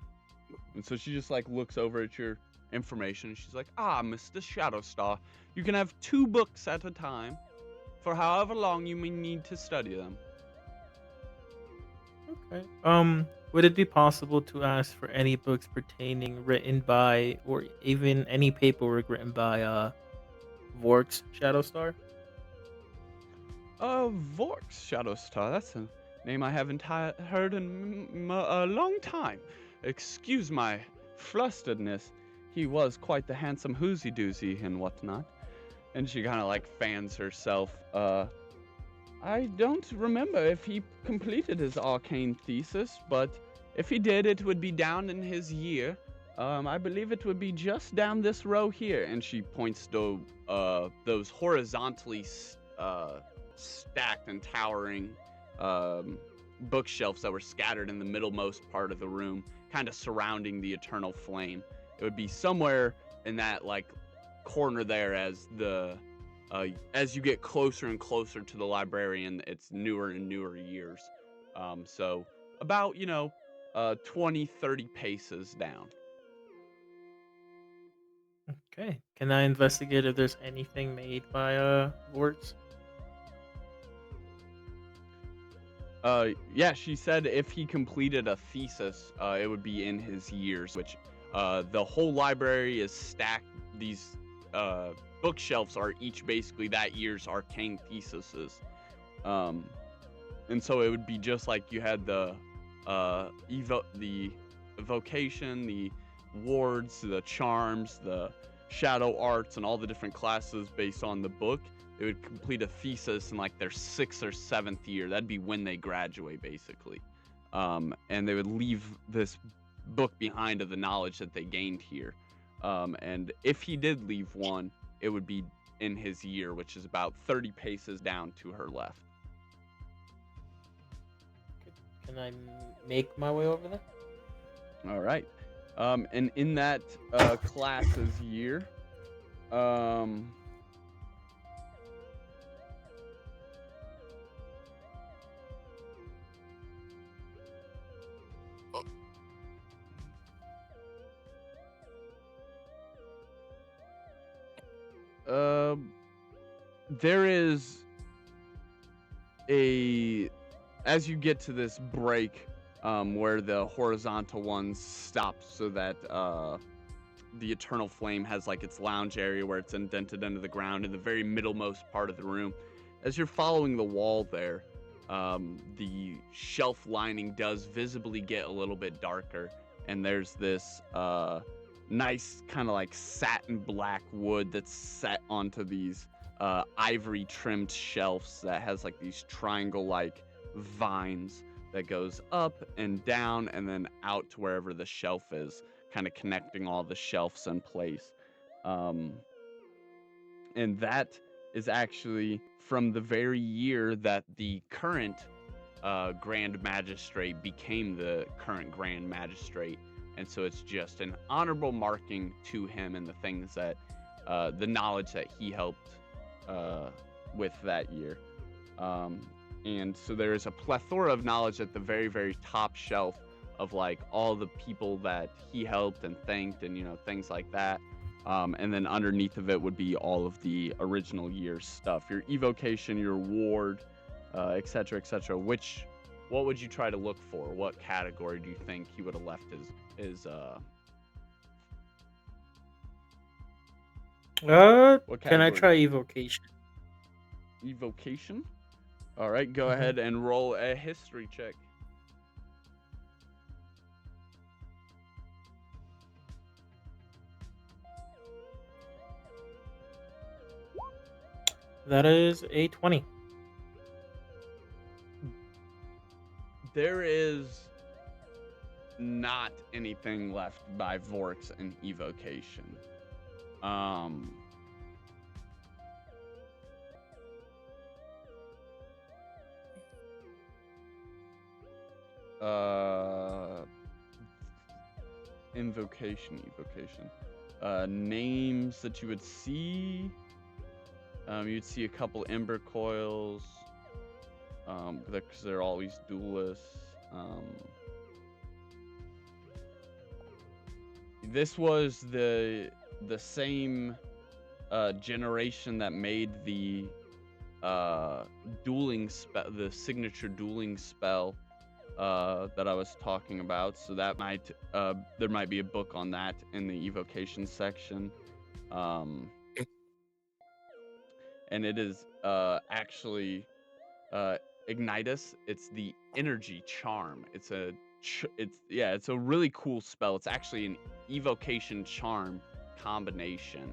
And so she just like looks over at your information and she's like, ah, Mr. Shadowstar, you can have 2 books at a time for however long you may need to study them.
Okay. Would it be possible to ask for any books pertaining written by, or even any paperwork written by, Vork's Shadowstar?
Vork's Shadowstar, that's a name I haven't heard in a long time. Excuse my flusteredness. He was quite the handsome hoozy doozy and whatnot. And she kind of like fans herself. I don't remember if he completed his arcane thesis, but if he did, it would be down in his year. I believe it would be just down this row here. And she points to those horizontally stacked and towering bookshelves that were scattered in the middlemost part of the room, kind of surrounding the eternal flame. It would be somewhere in that like corner there as you get closer and closer to the librarian. It's newer and newer years. So about 20, 30 paces down.
Okay. Can I investigate if there's anything made by Vork's?
Yeah, she said if he completed a thesis, it would be in his years, which the whole library is stacked. These bookshelves are each basically that year's arcane theses. And so it would be just like you had the evocation, the wards, the charms, the shadow arts, and all the different classes based on the book. They would complete a thesis in like their 6th or 7th year. That'd be when they graduate, basically. And they would leave this book behind of the knowledge that they gained here. And if he did leave one, it would be in his year, which is about 30 paces down to her left.
Can I make my way over there?
All right. And in that class's year, there is as you get to this break, where the horizontal ones stop so that the eternal flame has like its lounge area where it's indented into the ground in the very middlemost part of the room. As you're following the wall there, the shelf lining does visibly get a little bit darker, and there's this nice kind of like satin black wood that's set onto these ivory trimmed shelves that has like these triangle like vines that goes up and down and then out to wherever the shelf is, kind of connecting all the shelves in place. and that is actually from the very year that the current Grand Magistrate became the current Grand Magistrate. And so it's just an honorable marking to him and the things that, the knowledge that he helped with that year. And so there is a plethora of knowledge at the very, very top shelf of like all the people that he helped and thanked and, things like that. And then underneath of it would be all of the original year's stuff, your evocation, your ward, et cetera, et cetera. What would you try to look for? What category do you think he would have left his what
Can I
category?
try evocation?
Evocation? All right, go ahead and roll a history check.
That is a 20.
There is not anything left by Vorx and evocation. Evocation. Names that you would see. You'd see a couple Ember Coils. Because they're always duelists. This was the same generation that made the dueling spell, the signature dueling spell that I was talking about. So that might there might be a book on that in the evocation section. And it is actually Ignitus. It's the energy charm. It's a really cool spell. It's actually an evocation charm combination,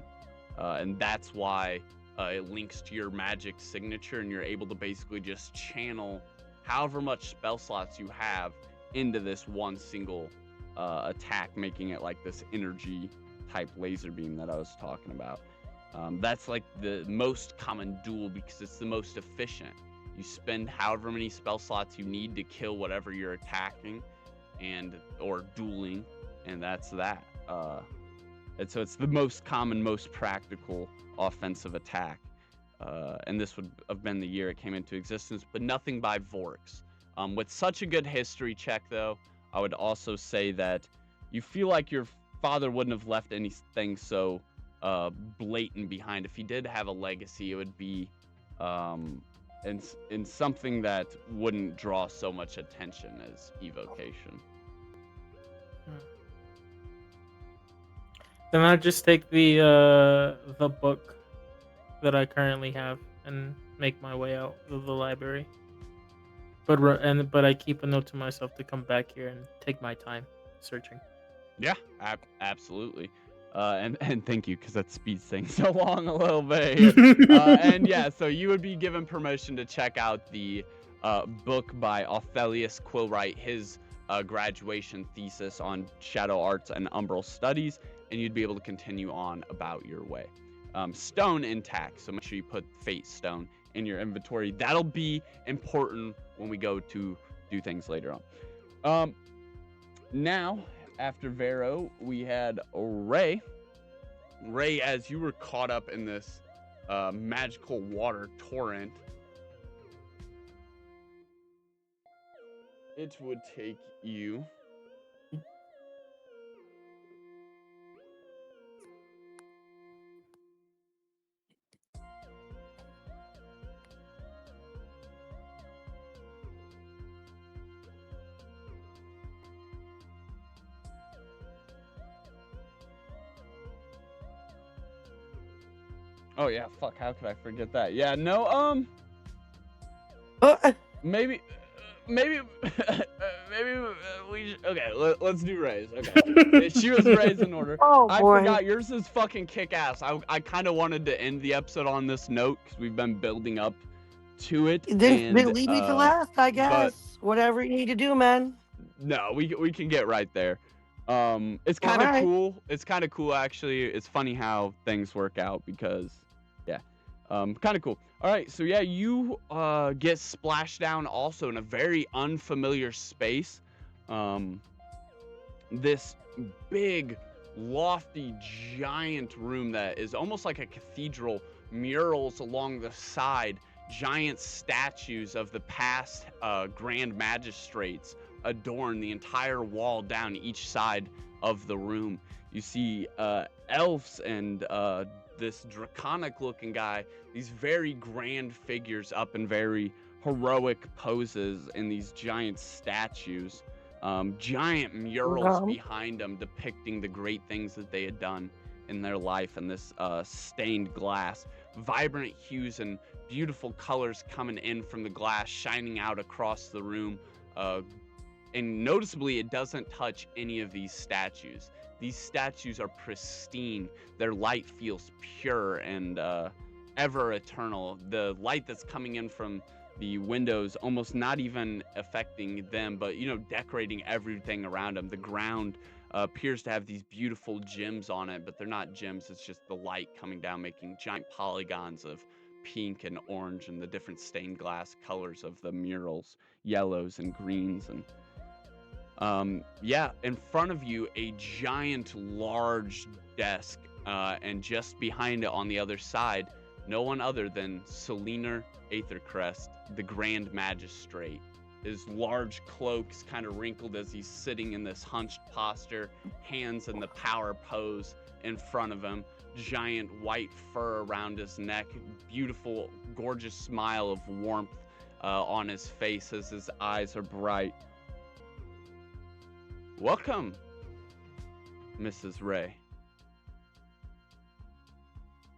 and that's why it links to your magic signature, and you're able to basically just channel however much spell slots you have into this one single attack, making it like this energy type laser beam that I was talking about. That's like the most common duel because it's the most efficient. You spend however many spell slots you need to kill whatever you're attacking or dueling, and that's that. And so it's the most common, most practical offensive attack. And this would have been the year it came into existence, but nothing by Vorx. With such a good history check, though, I would also say that you feel like your father wouldn't have left anything so blatant behind. If he did have a legacy, it would be in something that wouldn't draw so much attention as evocation.
Then I'll just take the book that I currently have and make my way out of the library. But I keep a note to myself to come back here and take my time searching.
Yeah, absolutely. And thank you, because that speeds things along a little bit here. And yeah, so you would be given permission to check out the book by Ophelius Quillwright, his graduation thesis on Shadow Arts and Umbral Studies, and you'd be able to continue on about your way. Stone intact, so make sure you put Fate Stone in your inventory. That'll be important when we go to do things later on. Now, after Vero, we had Ray. Ray, as you were caught up in this magical water torrent, it would take you Oh yeah, fuck, how could I forget that? Yeah, no, maybe let's do Ray's. Okay. She was Ray's in order.
Oh,
I
boy.
forgot, yours is fucking kick-ass. I kind of wanted to end the episode on this note because we've been building up to it.
Then leave me to last, I guess. Whatever you need to do, man.
No, we can get right there. It's kind of
Alright.
cool. It's kind of cool, actually. It's funny how things work out because, yeah. Kind of cool. All right, so yeah, you get splashed down also in a very unfamiliar space. Um, this big, lofty, giant room that is almost like a cathedral, murals along the side, giant statues of the past grand magistrates adorn the entire wall down each side of the room. You see elves and this draconic looking guy, these very grand figures up in very heroic poses in these giant statues. Giant murals
Um,
behind them depicting the great things that they had done in their life, and this stained glass, vibrant hues and beautiful colors coming in from the glass, shining out across the room. And noticeably, it doesn't touch any of these statues. These statues are pristine. Their light feels pure and ever eternal. The light that's coming in from the windows almost not even affecting them, but decorating everything around them. The ground appears to have these beautiful gems on it, but they're not gems. It's just the light coming down, making giant polygons of pink and orange and the different stained glass colors of the murals, yellows and greens. And yeah, in front of you, a giant, large desk, and just behind it on the other side, no one other than Selena Aethercrest, the Grand Magistrate. His large cloak's kind of wrinkled as he's sitting in this hunched posture, hands in the power pose in front of him, giant white fur around his neck, beautiful, gorgeous smile of warmth on his face as his eyes are bright. Welcome, Mrs. Ray.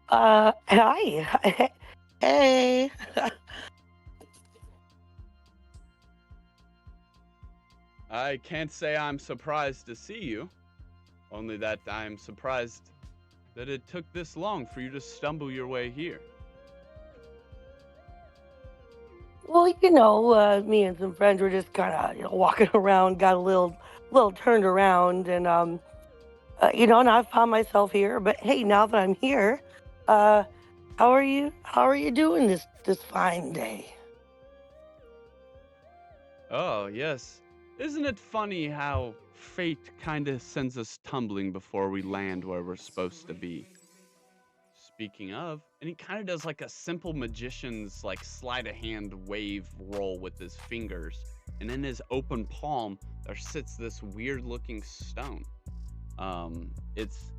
Hi. Hey.
I can't say I'm surprised to see you, only that I'm surprised that it took this long for you to stumble your way here.
Well, me and some friends were just kind of, walking around, got a little turned around, and and I found myself here. But hey, now that I'm here, uh, how are you? How are you doing this fine day?
Oh, yes. Isn't it funny how fate kind of sends us tumbling before we land where we're supposed to be? Speaking of, and he kind of does like a simple magician's like sleight of hand wave roll with his fingers, and in his open palm there sits this weird looking stone. It's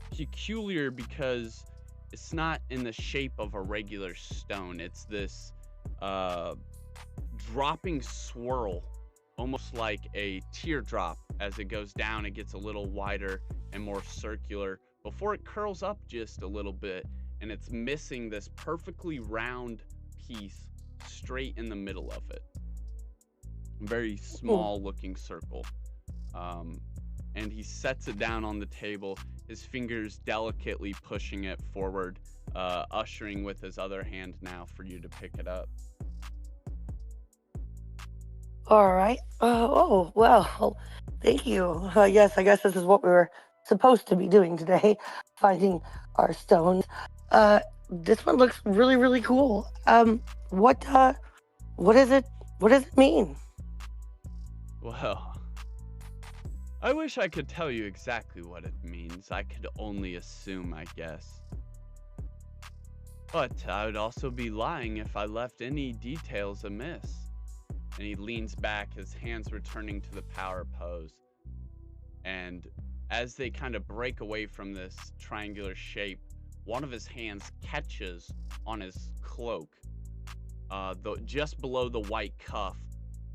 peculiar because it's not in the shape of a regular stone. It's this uh, dropping swirl, almost like a teardrop. As it goes down, it gets a little wider and more circular before it curls up just a little bit, and it's missing this perfectly round piece straight in the middle of it. Very small looking circle. And he sets it down on the table, his fingers delicately pushing it forward, ushering with his other hand now for you to pick it up.
All right. Oh, well, thank you. Yes, I guess this is what we were supposed to be doing today, finding our stones. This one looks really, really cool. What is it? What does it mean?
Well, I wish I could tell you exactly what it means. I could only assume, I guess. But I would also be lying if I left any details amiss. And he leans back, his hands returning to the power pose. And as they kind of break away from this triangular shape, one of his hands catches on his cloak. Just below the white cuff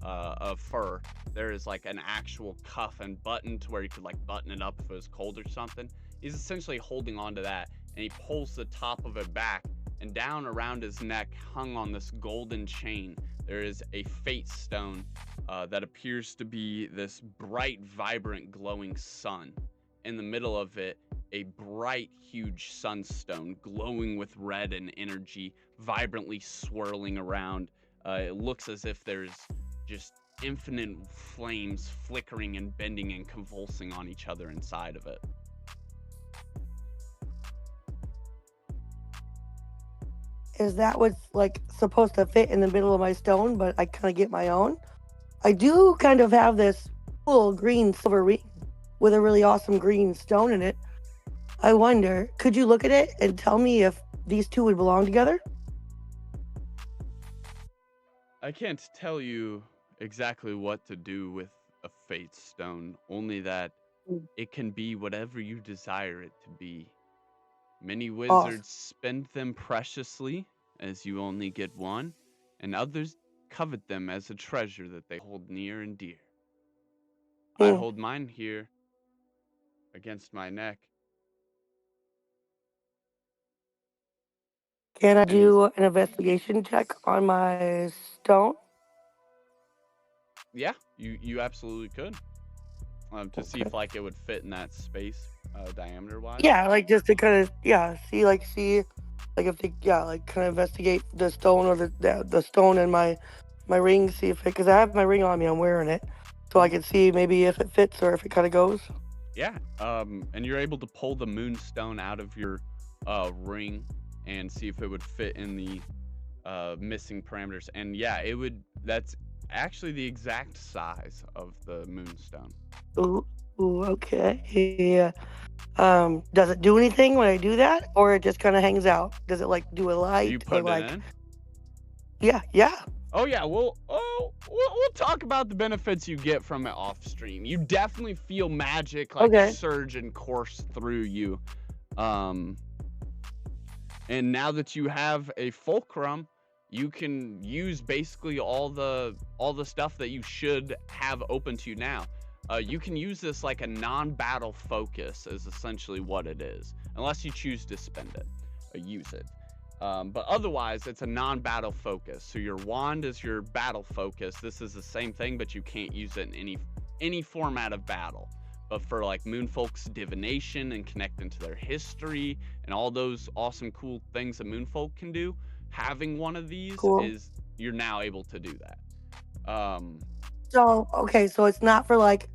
of fur, there is like an actual cuff and button to where he could like button it up if it was cold or something. He's essentially holding on to that, and he pulls the top of it back, and down around his neck, hung on this golden chain, there is a fate stone that appears to be this bright, vibrant, glowing sun. In the middle of it, a bright, huge sunstone glowing with red and energy, vibrantly swirling around. It looks as if there's just infinite flames flickering and bending and convulsing on each other inside of it.
is that what's like supposed to fit in the middle of my stone, but I kind of get my own. I do kind of have this cool green silver ring with a really awesome green stone in it. I wonder, could you look at it and tell me if these two would belong together?
I can't tell you exactly what to do with a fate stone, only that
Mm.
it can be whatever you desire it to be. Many
Awesome.
wizards spend them preciously, as you only get one, and others covet them as a treasure that they hold near and dear. I
Hmm.
hold mine here against my neck,
Can I
and
do an investigation check on my stone?
yeah, you absolutely could, to see
Okay.
if like it would fit in that space, diameter wise.
Yeah, like just to kind of see like if they like kind of investigate the stone or the stone in my ring, see if it because I have my ring on me, I'm wearing it, so I
Mhm.
can see maybe if it fits or if it kind of goes.
Yeah, and you're able to pull the moonstone out of your ring and see if it would fit in the missing parameters. And yeah, it would. That's actually the exact size of the moonstone.
Ooh, ooh, okay. Yeah. Does it do anything when I do that, or it just kind of hangs out? Does it like do a
Are you
light or
putting it
like?
in?
Yeah, yeah.
Oh yeah, we'll talk about the benefits you get from it off stream. You definitely feel magic like
Okay.
surge and course through you. Um, and now that you have a fulcrum, you can use basically all the stuff that you should have open to you now. You can use this like a non-battle focus is essentially what it is, unless you choose to spend it or use it. But otherwise, it's a non-battle focus. So your wand is your battle focus. This is the same thing, but you can't use it in any format of battle. But for like Moonfolk's divination and connecting to their history and all those awesome, cool things that Moonfolk can do, having one of these
Cool.
is you're now able to do that.
So okay, so it's not for like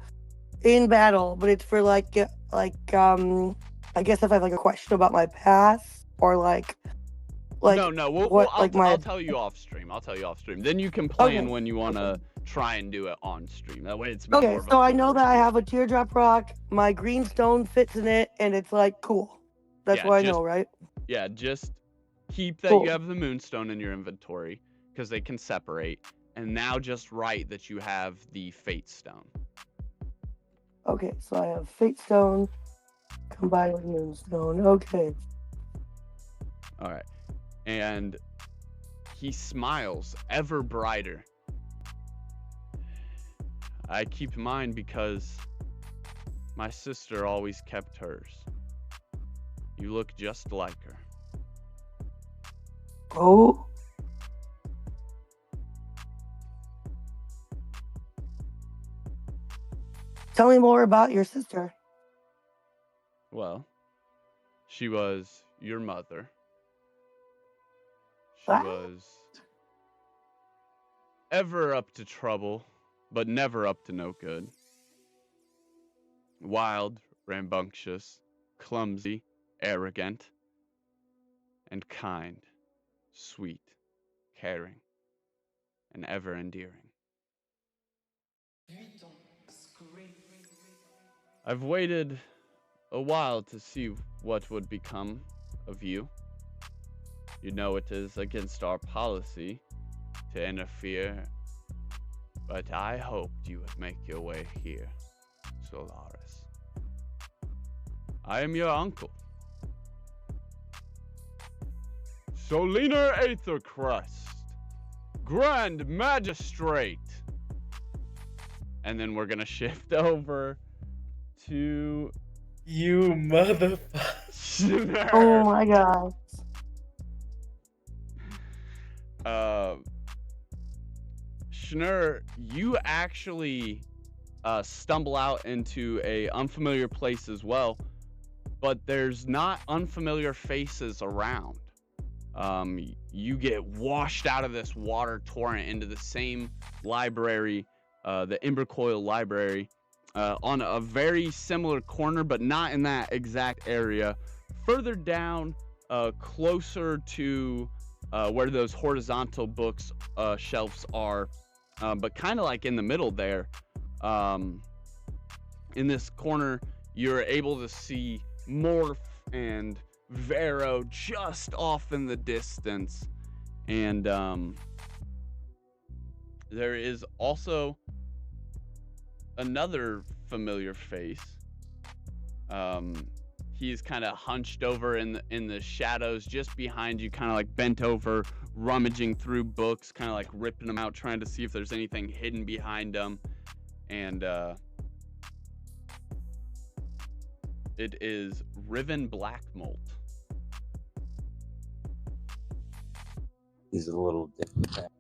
in battle, but it's for I guess if I have like a question about my past or
No,
what like
I'll
my
tell you off stream. I'll tell you off stream. Then you can
okay.
plan when you want
Okay.
to try and do it on stream. That way, it's
Okay,
more of a
so I
full
know that I
review.
have a teardrop rock, my green stone fits in it, and it's like cool. That's
Yeah,
what I know, right?
just keep that you
Cool.
have the moonstone in your inventory because they can separate. And now just write that you have the fate stone.
Okay, so I have fate stone combined with moonstone. Okay.
All right. And he smiles ever brighter. I keep mine because my sister always kept hers. You look just like her.
Oh. Tell me more about your sister.
Well, she was your mother. She
What?
was ever up to trouble, but never up to no good. Wild, rambunctious, clumsy, arrogant, and kind, sweet, caring, and ever endearing. I've waited a while to see what would become of you. You know it is against our policy to interfere, but I hoped you would make your way here, Solaris. I am your uncle, Soliner Aethercrest, Grand Magistrate. And then we're gonna shift over to
You motherfucker.
Schnurr.
Oh my god.
Schnurr, you actually stumble out into a unfamiliar place as well, but there's not unfamiliar faces around. You get washed out of this water torrent into the same library, the Embercoil Library, on a very similar corner, but not in that exact area. Further down, closer to where those horizontal books shelves are, but kind of like in the middle there, um, in this corner, you're able to see Morph and Vero just off in the distance, and there is also another familiar face. He's kind of hunched over in the shadows just behind you, kind of like bent over, rummaging through books, kind of like ripping them out, trying to see if there's anything hidden behind them. And it is Riven Blackmolt.
He's a little different.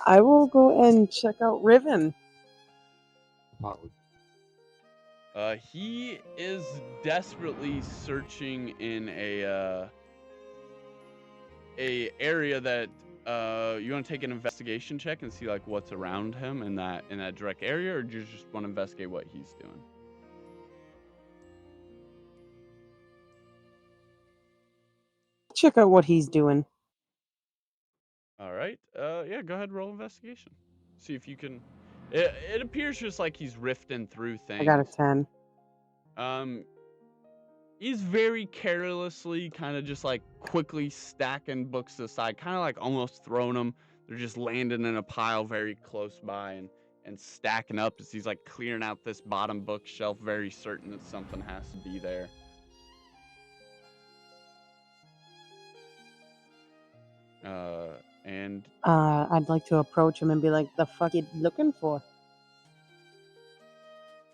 I will go and check out Riven.
He is desperately searching in a area that you want to take an investigation check and see like what's around him in that direct area, or do you just want to investigate what he's doing?
Check out what he's doing.
All right. Yeah, go ahead and roll investigation. See if you can. It appears just like he's rifting through things.
I got a 10.
He's very carelessly kind of just like quickly stacking books to the side, kind of like almost throwing them. They're just landing in a pile very close by and stacking up as he's like clearing out this bottom bookshelf, very certain that something has to be there. And
I'd like to approach him and be like, "The fuck you looking for?"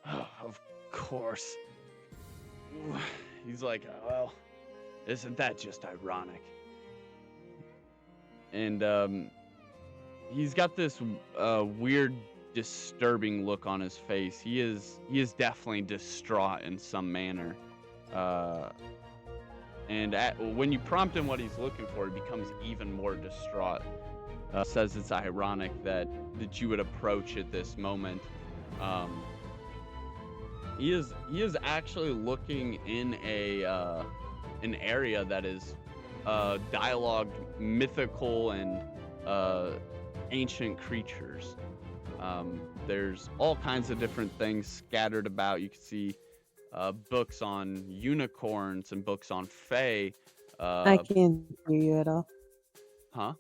of course. He's like, well, isn't that just ironic? And he's got this weird, disturbing look on his face. He is definitely distraught in some manner. And when you prompt him what he's looking for, he becomes even more distraught. Says it's ironic that you would approach at this moment. He is actually looking in an area that is dialogue, mythical, and ancient creatures. There's all kinds of different things scattered about. You can see books on unicorns and books on fae.
I can't hear you at all.
Huh?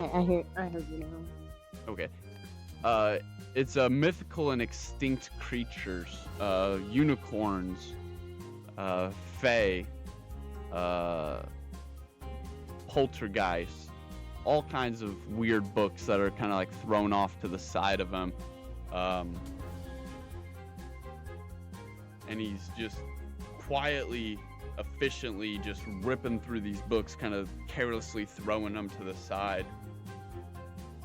I heard you now.
Okay. It's mythical and extinct creatures, unicorns, fae, poltergeists, all kinds of weird books that are kind of like thrown off to the side of him. And he's just quietly, efficiently just ripping through these books, kind of carelessly throwing them to the side.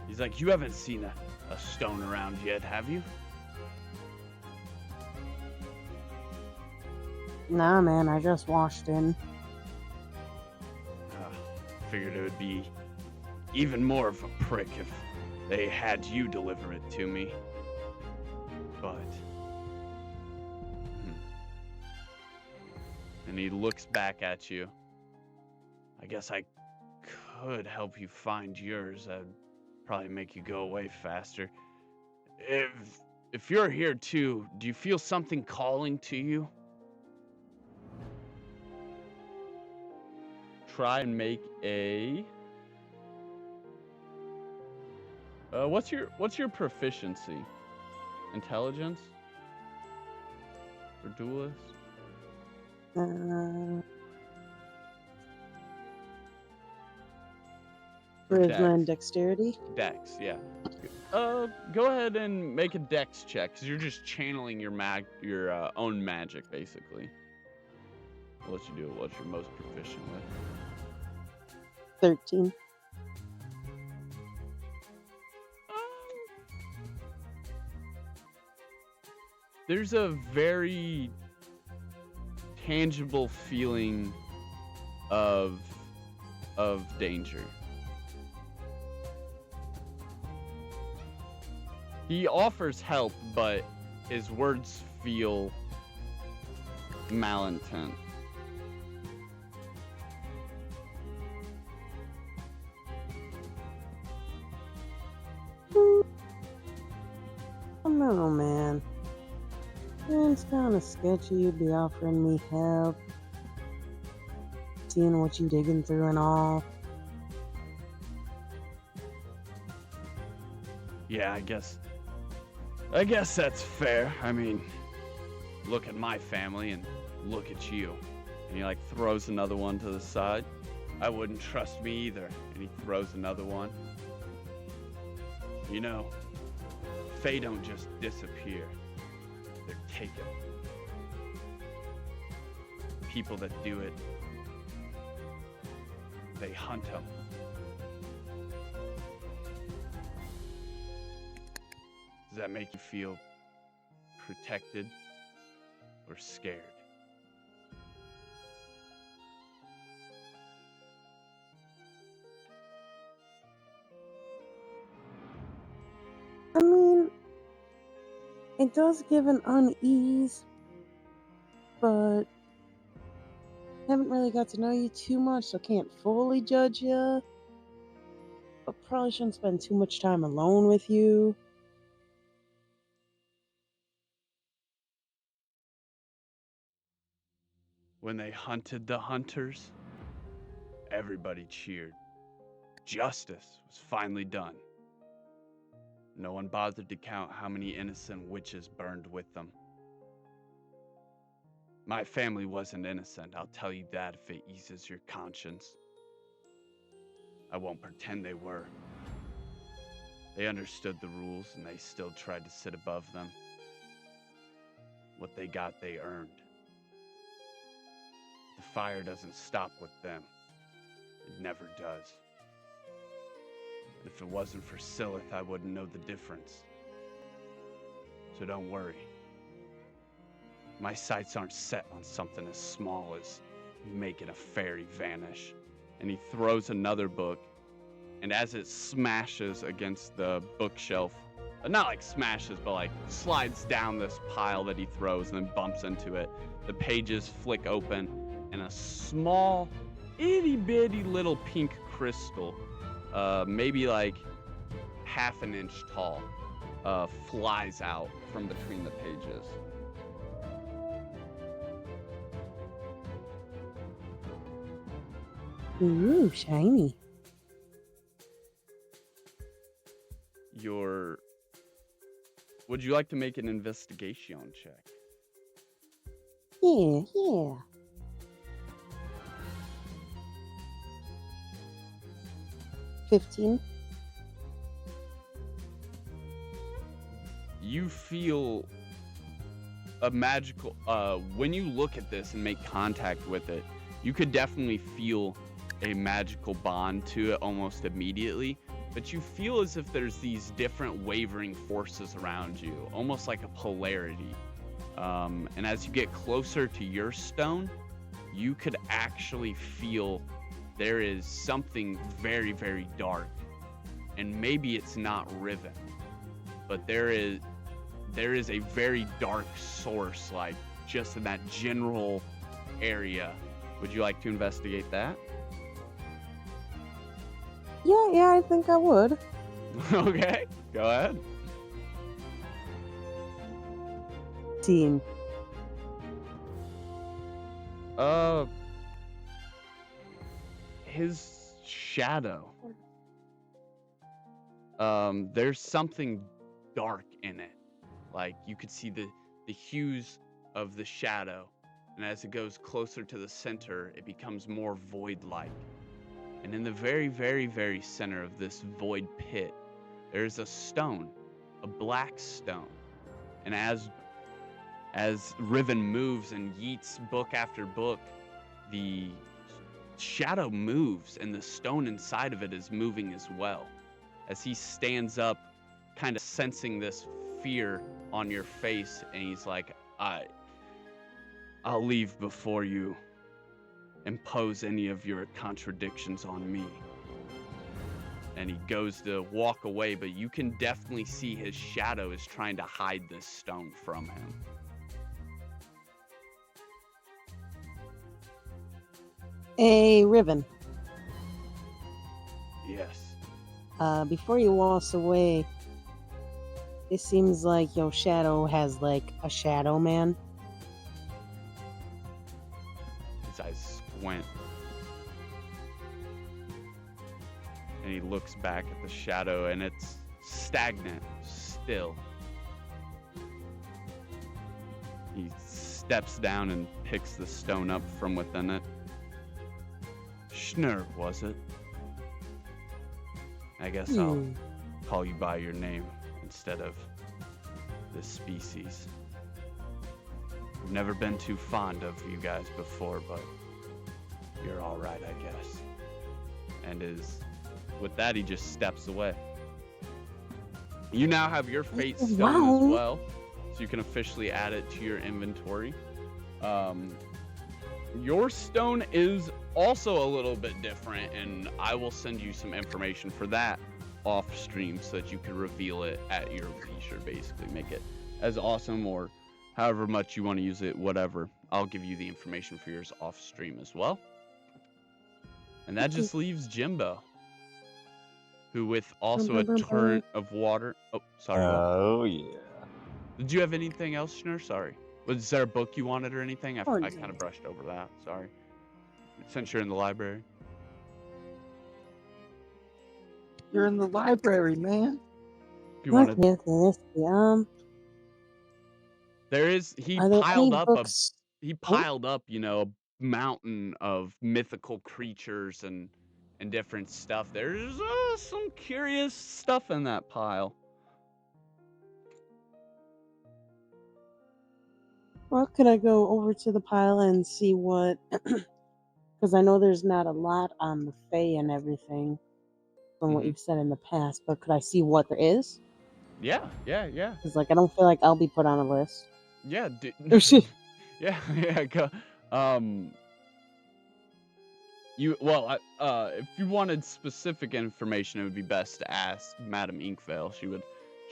He's like, you haven't seen a stone around yet, have you?
Nah, man, I just washed in.
Figured it would be even more of a prick if they had you deliver it to me. But... And he looks back at you. I guess I could help you find yours. That'd probably make you go away faster. If you're here too, do you feel something calling to you? Try and make a... what's your proficiency? Intelligence? For duelist?
Charisma and dexterity.
Dex, yeah. Go ahead and make a dex check, because you're just channeling your own magic, basically. I'll let you do it. What's your most proficient with?
13.
There's a very tangible feeling of danger. He offers help, but his words feel malintent.
I don't know, man. It's kind of sketchy you'd be offering me help, seeing what you digging through and all.
Yeah, I guess that's fair. I mean, look at my family and look at you. And he like throws another one to the side. I wouldn't trust me either. And he throws another one. You know, Fae don't just disappear. They're taken. People that do it, they hunt them. Does that make you feel protected or scared?
I mean, it does give an unease, but I haven't really got to know you too much, so can't fully judge you. But probably shouldn't spend too much time alone with you.
When they hunted the hunters, everybody cheered. Justice was finally done. No one bothered to count how many innocent witches burned with them. My family wasn't innocent, I'll tell you that if it eases your conscience. I won't pretend they were. They understood the rules and they still tried to sit above them. What they got, they earned. The fire doesn't stop with them. It never does. If it wasn't for Silith, I wouldn't know the difference. So don't worry. My sights aren't set on something as small as making a fairy vanish. And he throws another book, and as it smashes against the bookshelf, not like smashes, but like slides down this pile that he throws and then bumps into it, the pages flick open, and a small, itty bitty little pink crystal, maybe like half an inch tall, flies out from between the pages.
Ooh, shiny.
Would you like to make an investigation check?
Yeah. 15.
You feel a magical, when you look at this and make contact with it, you could definitely feel a magical bond to it almost immediately, but you feel as if there's these different wavering forces around you, almost like a polarity. And as you get closer to your stone, you could actually feel there is something very, very dark. And maybe it's not Riven, but there is a very dark source, like just in that general area. Would you like to investigate that?
Yeah, I think I would.
Okay, go ahead.
Team.
His shadow. There's something dark in it. Like you could see the hues of the shadow, and as it goes closer to the center, it becomes more void-like. And in the very, very, very center of this void pit, there's a stone, a black stone. And as Riven moves and yeets book after book, the shadow moves and the stone inside of it is moving as well. As he stands up, kind of sensing this fear on your face, and he's like, I'll leave before you impose any of your contradictions on me. And he goes to walk away, but you can definitely see his shadow is trying to hide this stone from him.
Hey, Riven.
Yes.
Before you waltz away, it seems like your shadow has like a shadow man.
His eyes squint. And he looks back at the shadow, and it's stagnant, still. He steps down and picks the stone up from within it. Schnurr, was it? I guess I'll call you by your name instead of this species. I've never been too fond of you guys before, but you're all right, I guess. And with that, he just steps away. You now have your fate stone as well, so you can officially add it to your inventory. Your stone is also a little bit different, and I will send you some information for that off stream so that you can reveal it at your leisure, basically. Make it as awesome or however much you want to use it, whatever. I'll give you the information for yours off stream as well. And that just leaves Jimbo, who with also a turn of water. Oh, sorry.
Oh, yeah.
Did you have anything else, Schnurr? Sorry. Was there a book you wanted or anything? I
yeah.
kind of brushed over that. Sorry. Since you're in the library.
You're in the library, man.
If you wanted. He piled up, a mountain of mythical creatures and different stuff. There's some curious stuff in that pile.
Well, could I go over to the pile and see what? Because I know there's not a lot on the Fae and everything from what you've said in the past, but could I see what there is?
Yeah.
Because I don't feel like I'll be put on a list.
Yeah, yeah. Go. If you wanted specific information, it would be best to ask Madame Inkvale. She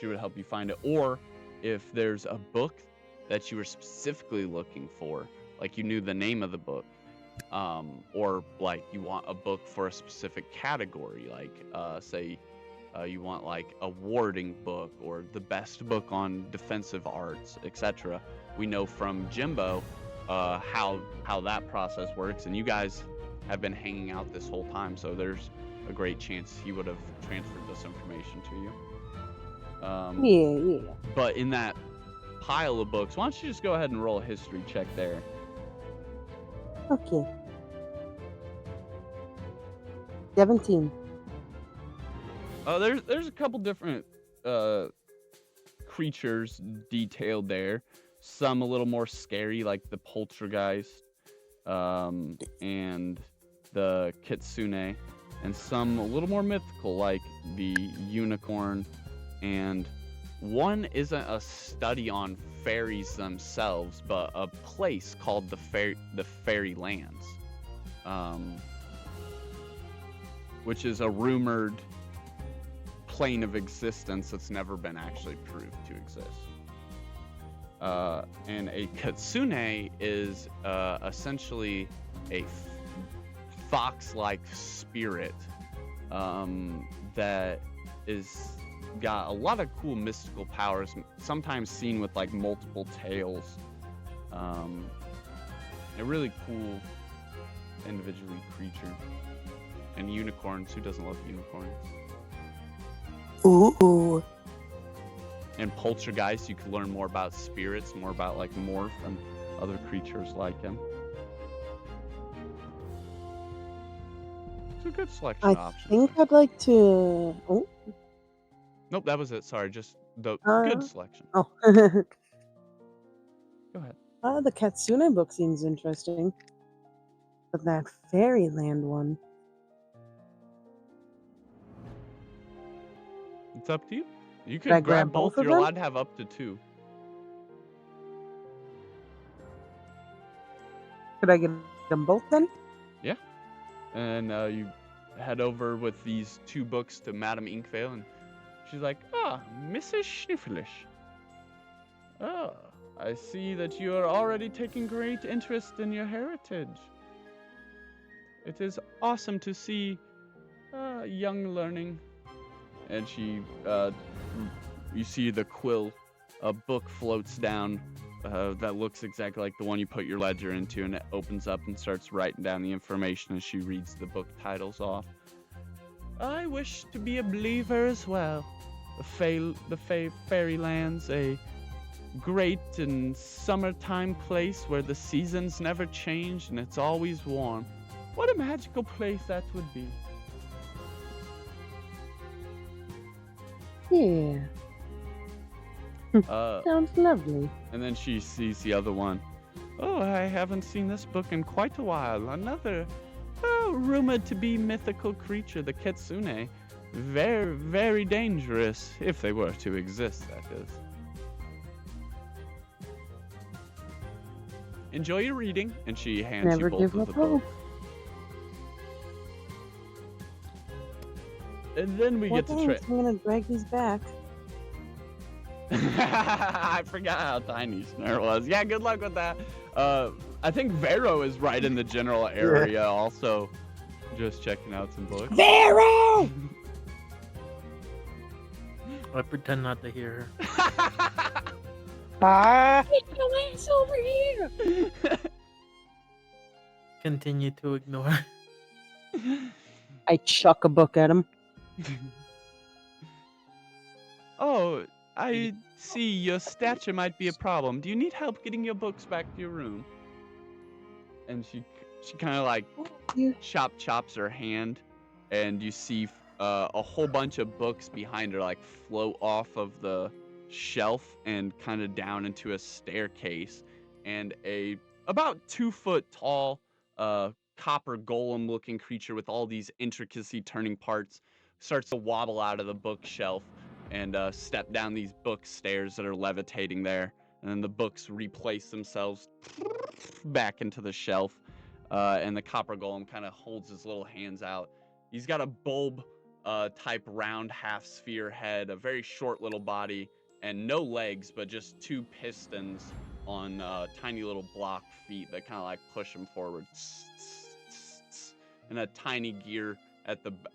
would help you find it. Or if there's a book that you were specifically looking for, like you knew the name of the book, or like you want a book for a specific category, like say you want like a warding book or the best book on defensive arts, etc. We know from Jimbo how that process works, and you guys have been hanging out this whole time, so there's a great chance he would have transferred this information to you.
Yeah.
But in that pile of books, why don't you just go ahead and roll a history check there?
Okay. 17.
There's a couple different creatures detailed there. Some a little more scary, like the poltergeist, and the kitsune, and some a little more mythical, like the unicorn, and one isn't a study on fairies themselves, but a place called the Fairy Lands, which is a rumored plane of existence that's never been actually proved to exist. And a kitsune is essentially a fox-like spirit that is got a lot of cool mystical powers, sometimes seen with like multiple tails. A really cool individually creature. And unicorns, who doesn't love unicorns?
Ooh.
And poltergeist, you can learn more about spirits, more about like morph and other creatures like him. It's a good selection of options.
I think I'd like to. Oh.
Nope, that was it. Sorry, just the good selection.
Oh.
Go ahead.
The Katsune book seems interesting. But that Fairyland one.
It's up to you. You can grab both. You're allowed to have up to 2.
Could I get them both then?
Yeah. And you head over with these 2 books to Madame Inkvale, and she's like, "Ah, Mrs. Schniffelish. Oh, I see that you are already taking great interest in your heritage. It is awesome to see young learning." And you see the quill, a book floats down that looks exactly like the one you put your ledger into, and it opens up and starts writing down the information as she reads the book titles off. "I wish to be a believer as well. The fairyland's a great and summertime place where the seasons never change and it's always warm. What a magical place that would be."
Yeah, sounds lovely.
And then she sees the other one. "Oh, I haven't seen this book in quite a while. Another rumored to be mythical creature, the Kitsune. Very, very dangerous, if they were to exist, that is. Enjoy your reading." And she hands
Never
you both
give
of
up
the
hope.
books. And then we
Well,
get to
thanks. I'm gonna drag these back.
I forgot how tiny Snare was. Yeah, good luck with that. I think Vero is right in the general area also. Just checking out some books.
Vero!
I pretend not to hear her.
Ah,
Get your ass over here!
Continue to ignore.
I chuck a book at him.
"Oh, I see your stature might be a problem. Do you need help getting your books back to your room?" And she kind of like
You
chops her hand, and you see a whole bunch of books behind her like float off of the shelf and kind of down into a staircase, and a about 2 foot tall copper golem looking creature with all these intricacy turning parts starts to wobble out of the bookshelf and step down these book stairs that are levitating there, and then the books replace themselves back into the shelf, and the copper golem kind of holds his little hands out. He's got a bulb type round half sphere head, a very short little body, and no legs, but just 2 pistons on tiny little block feet that kind of like push him forward, and a tiny gear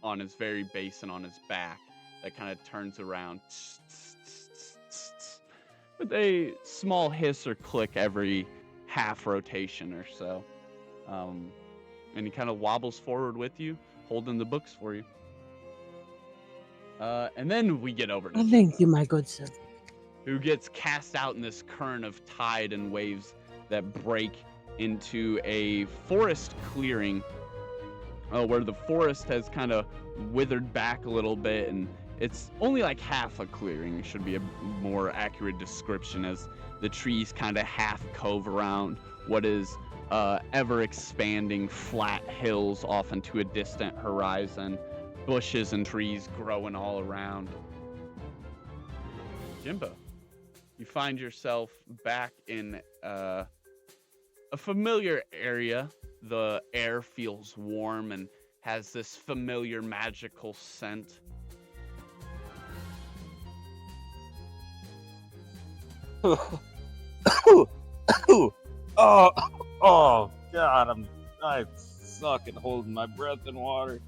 on his very base and on his back that kind of turns around with a small hiss or click every half rotation or so. And he kind of wobbles forward with you, holding the books for you. And then we get over to
Thank
Jimbo,
you, my good sir.
who gets cast out in this current of tide and waves that break into a forest clearing, where the forest has kind of withered back a little bit, and it's only like half a clearing, should be a more accurate description, as the trees kind of half cove around what is ever expanding flat hills off into a distant horizon, bushes and trees growing all around. Jimbo, you find yourself back in a familiar area. The air feels warm and has this familiar magical scent.
Oh, God, I suck at holding my breath in water.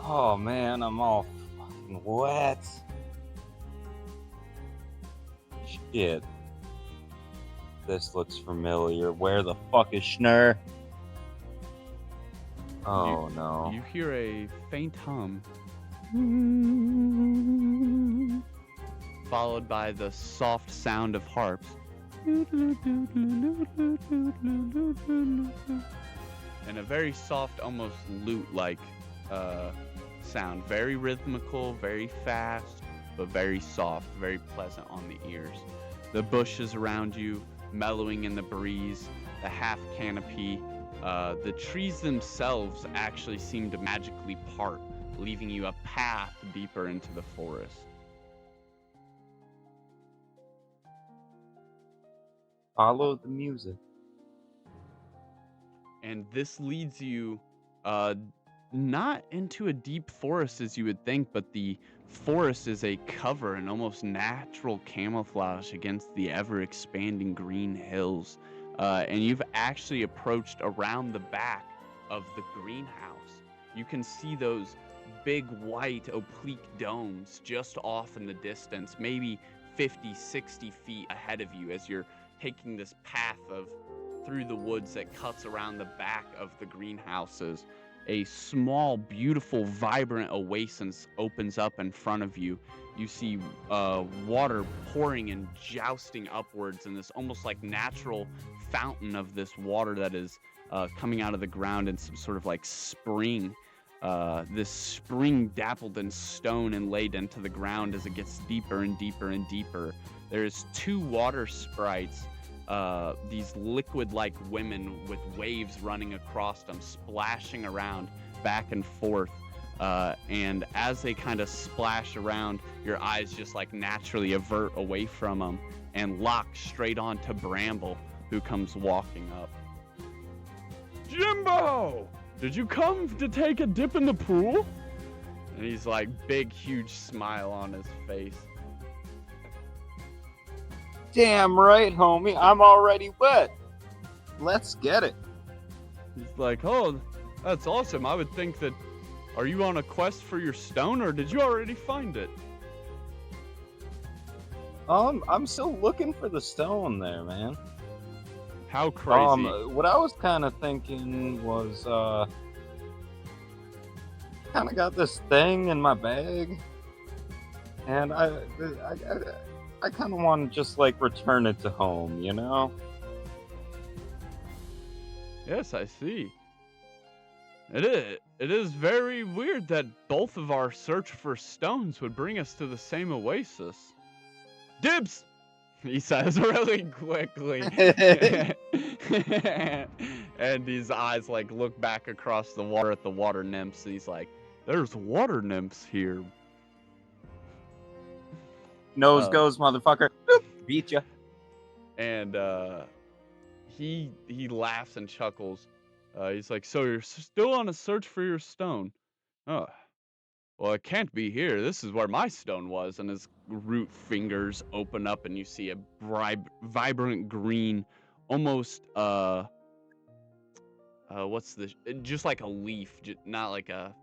Oh man, I'm all fucking wet. Shit. This looks familiar. Where the fuck is Schnurr? Oh no.
You hear a faint hum, followed by the soft sound of harps, and a very soft, almost lute-like sound. Very rhythmical, very fast, but very soft, very pleasant on the ears. The bushes around you mellowing in the breeze, the half canopy, the trees themselves actually seem to magically part, leaving you a path deeper into the forest.
Follow the music.
and this leads you not into a deep forest as you would think, but the forest is a cover and almost natural camouflage against the ever expanding green hills. And you've actually approached around the back of the greenhouse. You can see those big white oblique domes just off in the distance, maybe 50, 60 feet ahead of you as you're taking this path through the woods that cuts around the back of the greenhouses. A small, beautiful, vibrant oasis opens up in front of you. You see water pouring and jousting upwards in this almost like natural fountain of this water that is coming out of the ground in some sort of like spring. This spring dappled in stone and laid into the ground as it gets deeper and deeper and deeper. There's 2 water sprites, these liquid-like women with waves running across them, splashing around back and forth. And as they kind of splash around, your eyes just like naturally avert away from them and lock straight onto Bramble, who comes walking up. Jimbo! Did you come to take a dip in the pool? And he's like, big, huge smile on his face.
Damn right, homie. I'm already wet. Let's get it.
He's like, oh, that's awesome. I would think that, are you on a quest for your stone, or did you already find it?
I'm still looking for the stone there, man.
How crazy.
What I was kind of thinking was, kind of got this thing in my bag, and I kind of want to just like return it to home, you know?
Yes, I see. It is very weird that both of our search for stones would bring us to the same oasis. Dibs! He says really quickly. And his eyes like look back across the water at the water nymphs, and he's like, there's water nymphs here.
Nose goes, motherfucker. Boop, beat ya.
And he laughs and chuckles. He's like, so you're still on a search for your stone? Oh, well, it can't be here. This is where my stone was. And his root fingers open up, and you see a vibrant green, almost what's this? Just like a leaf, not like a.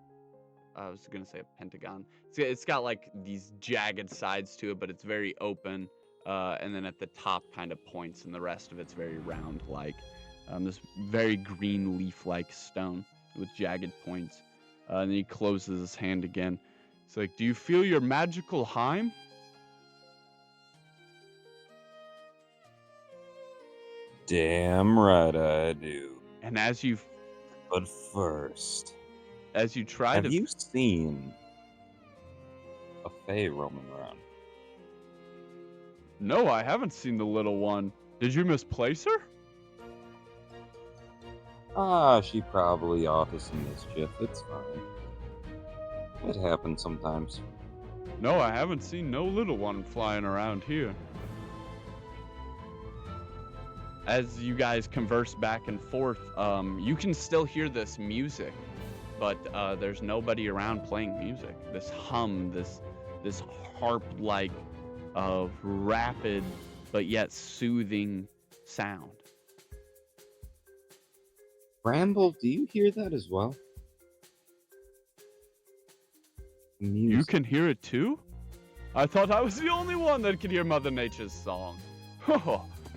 I was gonna say a pentagon. It's got like these jagged sides to it, but it's very open. And then at the top kind of points, and the rest of it's very round, like this very green leaf-like stone with jagged points. And then he closes his hand again. It's like, do you feel your magical Heim?
Damn right I do.
And as you,
But first,
as you try
have
to,
you seen a fae roaming around?
No, I haven't seen the little one. Did you misplace her?
She probably off to some mischief. It's fine. It happens sometimes.
No, I haven't seen no little one flying around here. As you guys converse back and forth, you can still hear this music, but there's nobody around playing music. This hum, this harp-like, rapid but yet soothing sound.
Bramble, do you hear that as well? Music.
You can hear it too? I thought I was the only one that could hear Mother Nature's song.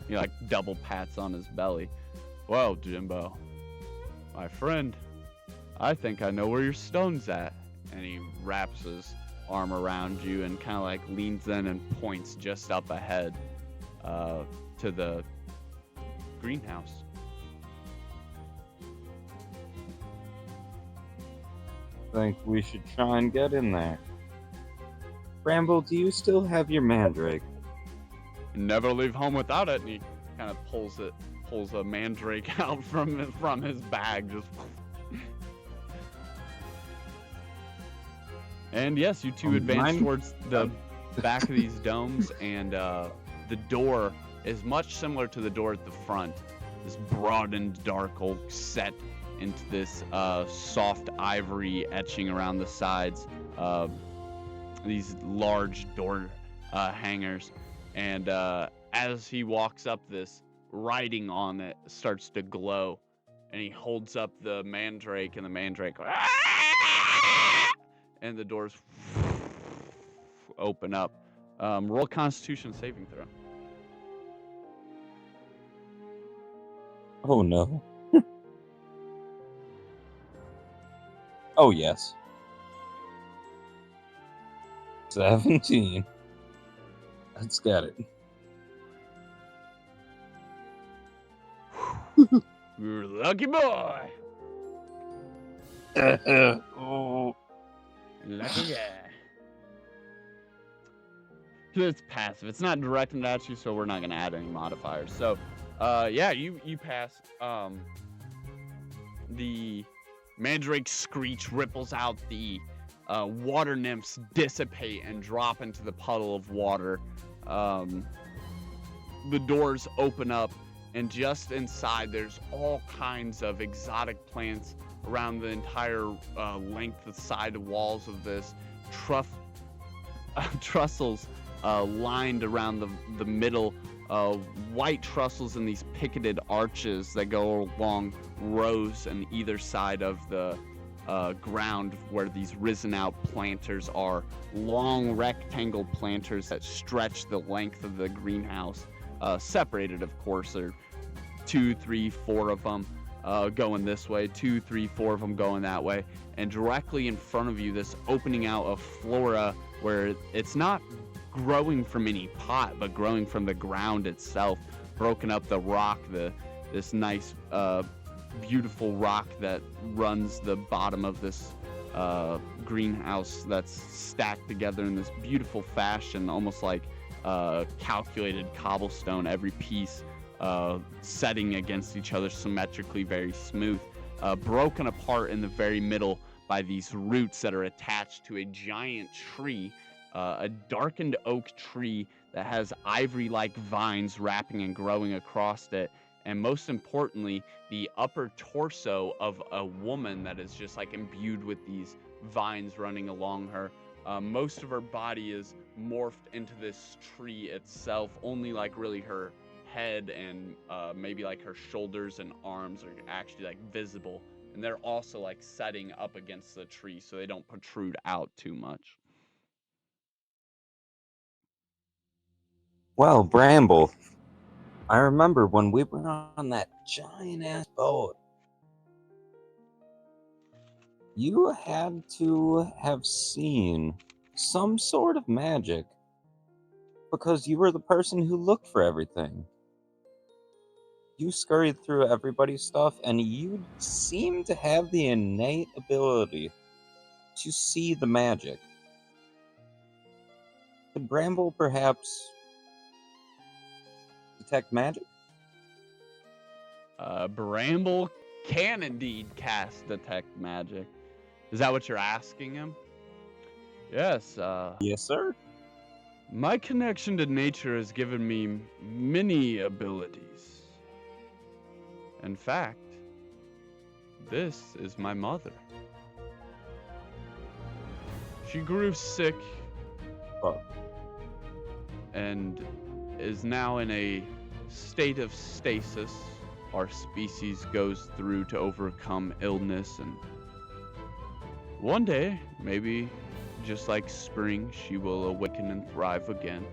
He like double pats on his belly. Well, Jimbo, my friend, I think I know where your stone's at. And he wraps his arm around you and kind of like leans in and points just up ahead to the greenhouse.
Think we should try and get in there. Bramble, do you still have your mandrake?
Never leave home without it. And he kind of pulls a mandrake out from his bag. Just. And yes, you two advance towards the back of these domes, and the door is much similar to the door at the front. this broadened dark oak set into this soft ivory etching around the sides. These large door hangers, and as he walks up, this writing on it starts to glow, and he holds up the mandrake, and the mandrake goes, "Ah!" And the doors open up. Roll a Constitution saving throw.
Oh no. Oh yes. 17. Let's get it.
You're a lucky boy.
Oh.
Lucky guy. It's passive. It's not directed at you, so we're not going to add any modifiers. So, yeah, you pass. The mandrake screech ripples out. The water nymphs dissipate and drop into the puddle of water. The doors open up, and just inside, there's all kinds of exotic plants around the entire length of side walls of this. Trussels lined around the middle, white trussels in these picketed arches that go along rows on either side of the ground where these risen out planters are. Long rectangle planters that stretch the length of the greenhouse, separated, of course. There are 2, 3, 4 of them going this way, 2, 3, 4 of them going that way. And directly in front of you, this opening out of flora where it's not growing from any pot, but growing from the ground itself, broken up the rock, this nice, beautiful rock that runs the bottom of this greenhouse that's stacked together in this beautiful fashion, almost like calculated cobblestone, every piece setting against each other symmetrically, very smooth, broken apart in the very middle by these roots that are attached to a giant tree, a darkened oak tree that has ivory-like vines wrapping and growing across it, and most importantly, the upper torso of a woman that is just like imbued with these vines running along her. Most of her body is morphed into this tree itself, only like really her head and maybe like her shoulders and arms are actually like visible, and they're also like setting up against the tree so they don't protrude out too much.
Well, Bramble, I remember when we were on that giant ass boat, you had to have seen some sort of magic because you were the person who looked for everything. You scurried through everybody's stuff, and you seem to have the innate ability to see the magic. Could Bramble perhaps detect magic?
Bramble can indeed cast detect magic. Is that what you're asking him? Yes.
Yes, sir.
My connection to nature has given me many abilities. In fact, this is my mother. She grew sick
Oh.
and is now in a state of stasis our species goes through to overcome illness, and one day, maybe just like spring, she will awaken and thrive again.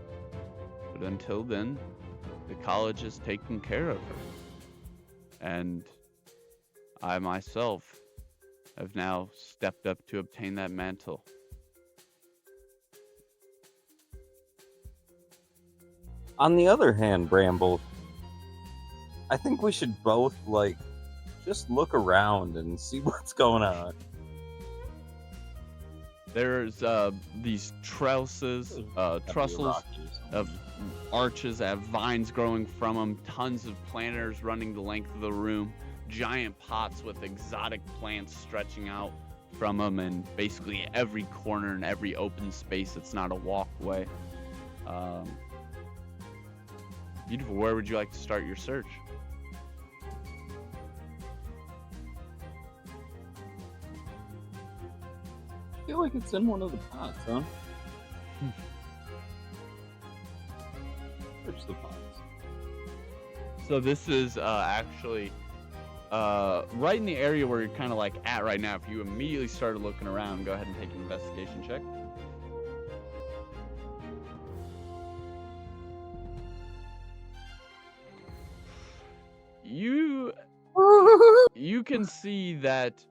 But until then, the college is taking care of her. And I myself have now stepped up to obtain that mantle.
On the other hand, Bramble, I think we should both, just look around and see what's going on.
There's these trussels of arches that have vines growing from them, tons of planters running the length of the room, giant pots with exotic plants stretching out from them, and basically every corner and every open space that's not a walkway. Beautiful. Where would you like to start your search?
I feel like it's in one of the pots, huh? Search the pots.
So this is actually right in the area where you're kind of like at right now. If you immediately started looking around, go ahead and take an investigation check. You can see that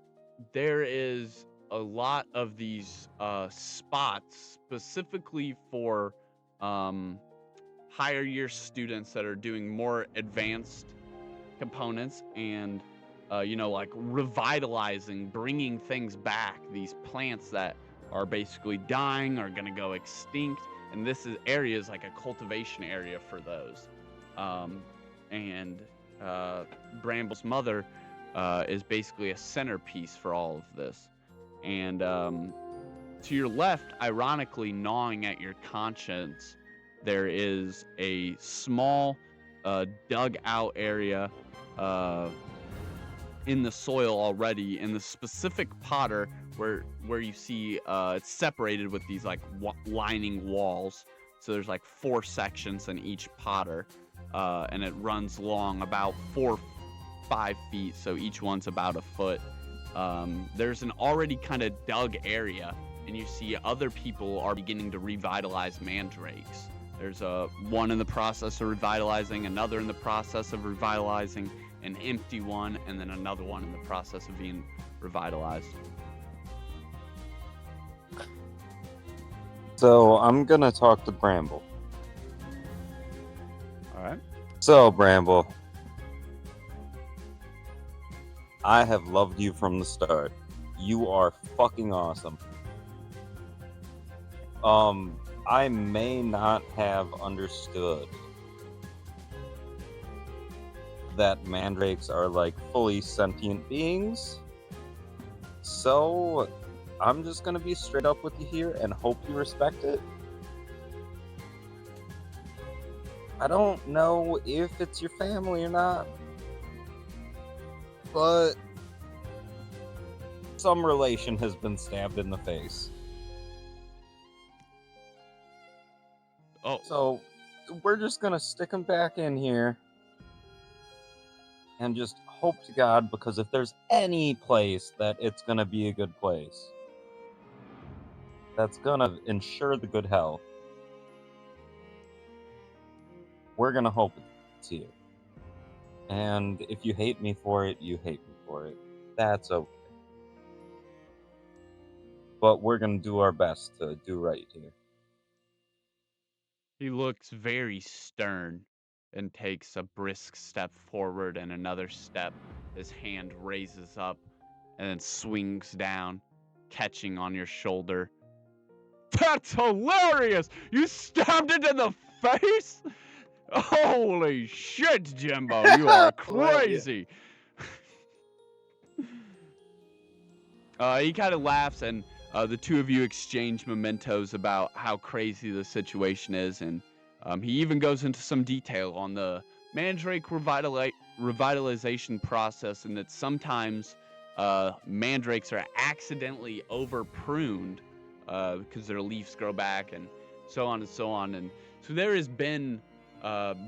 there is a lot of these spots specifically for higher year students that are doing more advanced components and like revitalizing, bringing things back, these plants that are basically dying or going to go extinct, and this area is like a cultivation area for those. And Bramble's mother is basically a centerpiece for all of this. And to your left, ironically gnawing at your conscience, there is a small dug out area in the soil already, in the specific potter where you see it's separated with these like lining walls. So there's like 4 sections in each potter, and it runs long about 4-5 feet, so each one's about a foot. There's an already kind of dug area, and you see other people are beginning to revitalize mandrakes. There's one in the process of revitalizing, another in the process of revitalizing, an empty one, and then another one in the process of being revitalized.
So I'm gonna talk to Bramble.
All right.
So Bramble, I have loved you from the start. You are fucking awesome. I may not have understood that mandrakes are like fully sentient beings. So I'm just gonna be straight up with you here and hope you respect it. I don't know if it's your family or not, but some relation has been stabbed in the face.
Oh.
So we're just gonna stick them back in here and just hope to God, because if there's any place that it's gonna be a good place, that's gonna ensure the good health, we're gonna hope it's here. And if you hate me for it, you hate me for it. That's okay. But we're gonna do our best to do right here.
He looks very stern and takes a brisk step forward and another step. His hand raises up and then swings down, catching on your shoulder. That's hilarious! You stabbed it in the face? Holy shit, Jimbo, you are crazy. He kind of laughs, and the two of you exchange mementos about how crazy the situation is, and he even goes into some detail on the mandrake revitalization process, and that sometimes mandrakes are accidentally over pruned because their leaves grow back, and so on and so on. And so there has been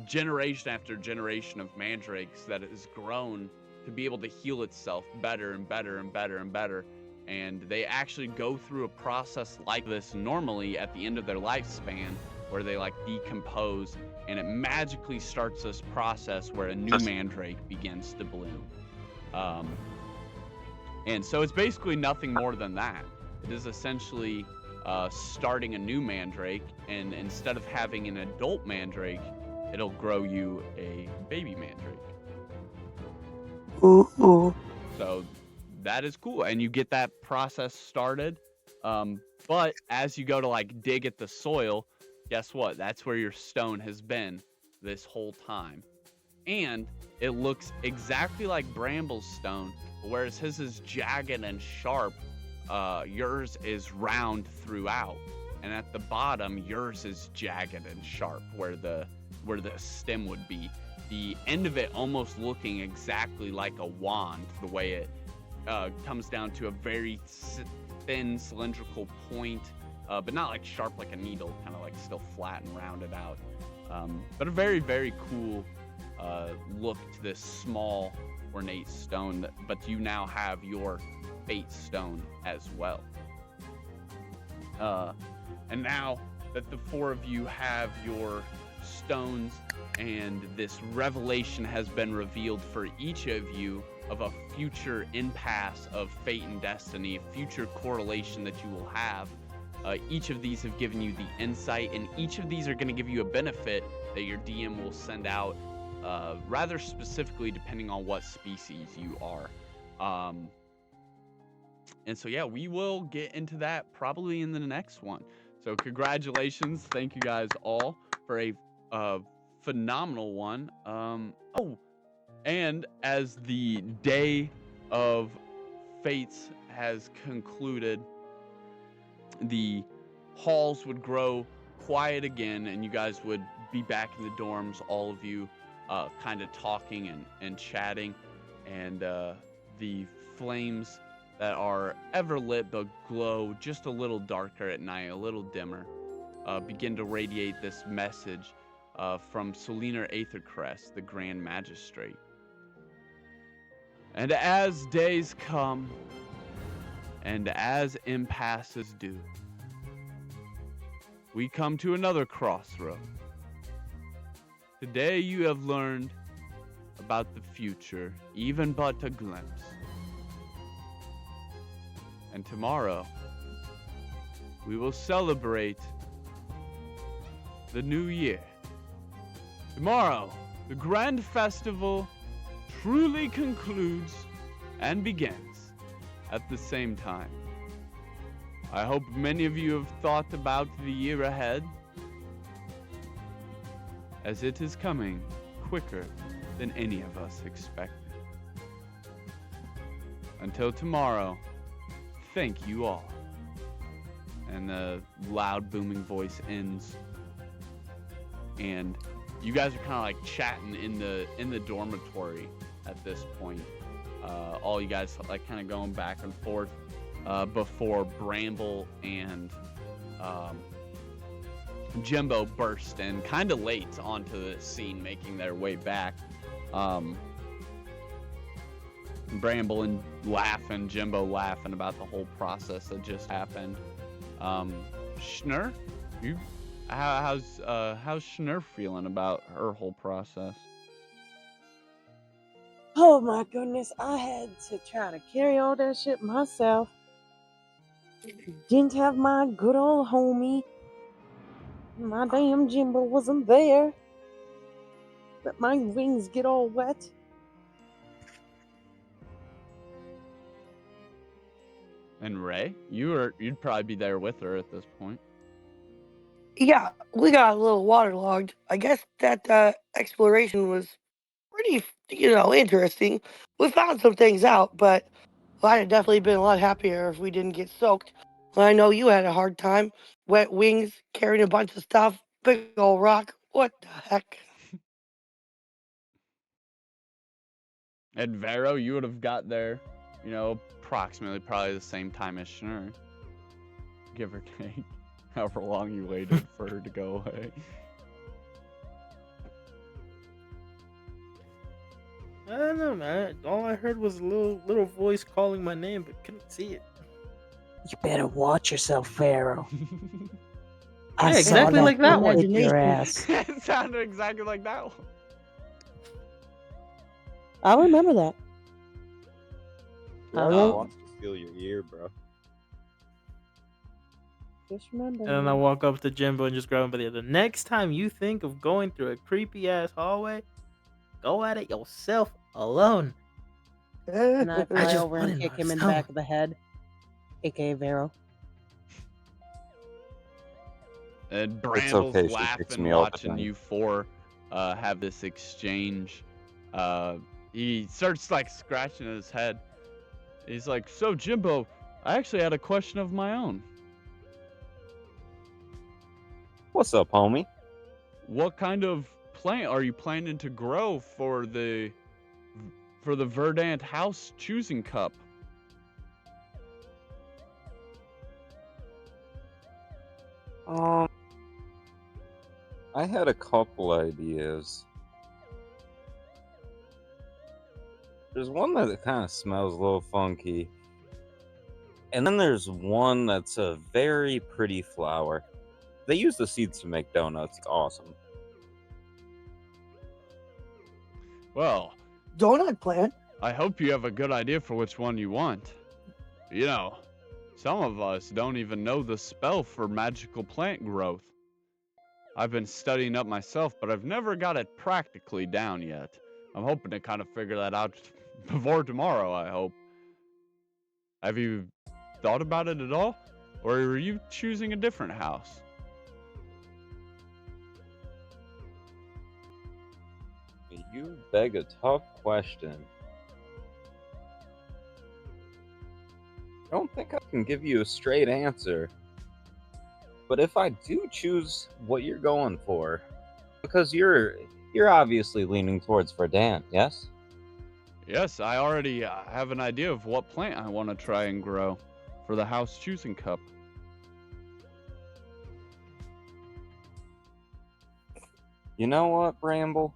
generation after generation of mandrakes that has grown to be able to heal itself better and better and better and better. And they actually go through a process like this normally at the end of their lifespan, where they like decompose, and it magically starts this process where a new mandrake begins to bloom. And so it's basically nothing more than that. It is essentially starting a new mandrake, and instead of having an adult mandrake, it'll grow you a baby mandrake.
Ooh.
So that is cool, and you get that process started. But as you go to like dig at the soil, guess what? That's where your stone has been this whole time. And it looks exactly like Bramble's stone, whereas his is jagged and sharp. Yours is round throughout, and at the bottom, yours is jagged and sharp, where the stem would be. The end of it almost looking exactly like a wand, the way it comes down to a very thin cylindrical point, but not like sharp like a needle, kind of like still flat and rounded out. But a very, very cool look to this small, ornate stone. But you now have your fate stone as well. And now that the four of you have your stones and this revelation has been revealed for each of you of a future impasse of fate and destiny, a future correlation that you will have, each of these have given you the insight, and each of these are going to give you a benefit that your DM will send out rather specifically depending on what species you are. And so, yeah, we will get into that probably in the next one. So congratulations. Thank you guys all for a phenomenal one. Oh, and as the day of fates has concluded, the halls would grow quiet again, and you guys would be back in the dorms, all of you kind of talking and chatting, and the flames that are ever lit but glow just a little darker at night, a little dimmer, begin to radiate this message from Solinar Aethercrest, the Grand Magistrate. And as days come, and as impasses do, we come to another crossroad. Today you have learned about the future, even but a glimpse. And tomorrow, we will celebrate the new year. Tomorrow, the grand festival truly concludes and begins at the same time. I hope many of you have thought about the year ahead, as it is coming quicker than any of us expected. Until tomorrow, thank you all. And the loud booming voice ends, and you guys are kind of like chatting in the dormitory at this point. All you guys like kind of going back and forth before Bramble and Jimbo burst in kind of late onto the scene, making their way back. Bramble and laughing, Jimbo laughing about the whole process that just happened. Schnur, how's Schnur feeling about her whole process?
Oh my goodness, I had to try to carry all that shit myself. Didn't have my good old homie. My damn Jimbo wasn't there. Let my wings get all wet.
And Ray, you'd probably be there with her at this point.
Yeah, we got a little waterlogged. I guess that exploration was pretty, interesting. We found some things out, but I'd have definitely been a lot happier if we didn't get soaked. I know you had a hard time. Wet wings, carrying a bunch of stuff, big old rock. What the heck?
And Vero, you would have got there, approximately probably the same time as Schnur. Give or take. However long you waited for her to go away.
I don't know, man. All I heard was a little voice calling my name, but couldn't see it.
You better watch yourself, Pharaoh.
Yeah, exactly like that one.
With your ass.
It sounded exactly like that one.
I remember that.
Pharaoh wants to steal your ear, bro.
Just remember.
And then I walk up to Jimbo and just grab him by the other. Next time you think of going through a creepy ass hallway, go at it yourself alone.
And I fly
just
over and
wanted
kick
my
him in the
stomach.
back of the head, aka Vero.
And Bramble's
okay, she kicks
laughing,
me all the
watching
time.
you four have this exchange. He starts like scratching his head. He's like, "So Jimbo, I actually had a question of my own.
What's up, homie?
What kind of plant are you planning to grow for the Verdant House choosing cup?"
Um, I had a couple ideas. There's one that kind of smells a little funky, and then there's one that's a very pretty flower. They use the seeds to make donuts. It's awesome.
Well,
Donut plant?
I hope you have a good idea for which one you want. You know, some of us don't even know the spell for magical plant growth. I've been studying up myself, but I've never got it practically down yet. I'm hoping to kind of figure that out before tomorrow, I hope. Have you thought about it at all? Or are you choosing a different house?
You beg a tough question. I don't think I can give you a straight answer. But if I do choose what you're going for, because you're obviously leaning towards Verdant, yes?
Yes, I already have an idea of what plant I want to try and grow for the house choosing cup.
You know what, Bramble?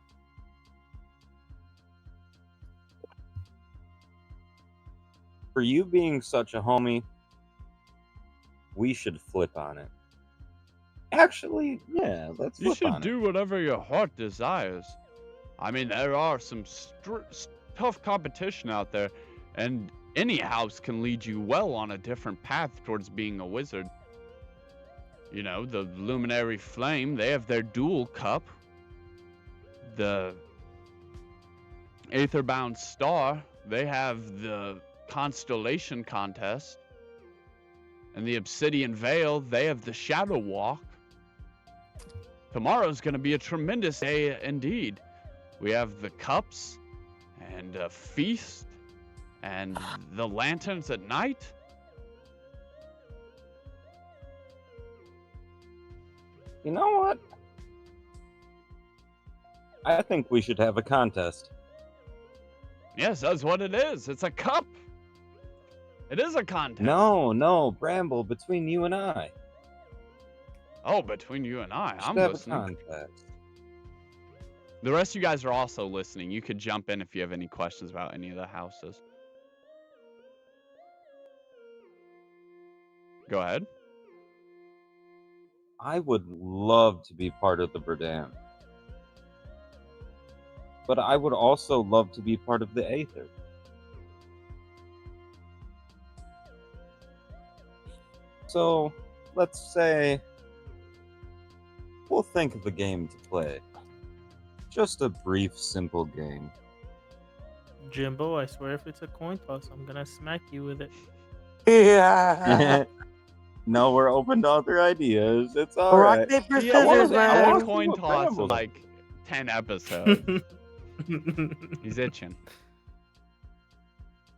For you being such a homie, we should flip on it. Actually, yeah, let's
You
flip
should
on
do whatever your heart desires. I mean, there are some tough competition out there, and any house can lead you well on a different path towards being a wizard. You know, the Luminary Flame, they have their dual cup. The Aetherbound Star, they have the Constellation Contest. And the Obsidian Veil, they have the Shadow Walk. Tomorrow's going to be a tremendous day indeed. We have the cups and a feast and the lanterns at night.
You know what? I think we should have a contest.
Yes, that's what it is. It's a cup. It is a contest.
No, Bramble, between you and I.
Oh, between you and I,
We should
I'm
have
listening.
a contest.
The rest of you guys are also listening. You could jump in if you have any questions about any of the houses. Go ahead.
I would love to be part of the Verdant. But I would also love to be part of the Aether. So, let's say we'll think of a game to play. Just a brief, simple game.
Jimbo, I swear if it's a coin toss, I'm gonna smack you with it.
Yeah.
No, we're open to other ideas. It's
Rock,
alright.
paper,
He hasn't
scissors,
had
wanna
a
man.
see
coin
what
toss
Bramble
in
does.
like 10 episodes. He's itching.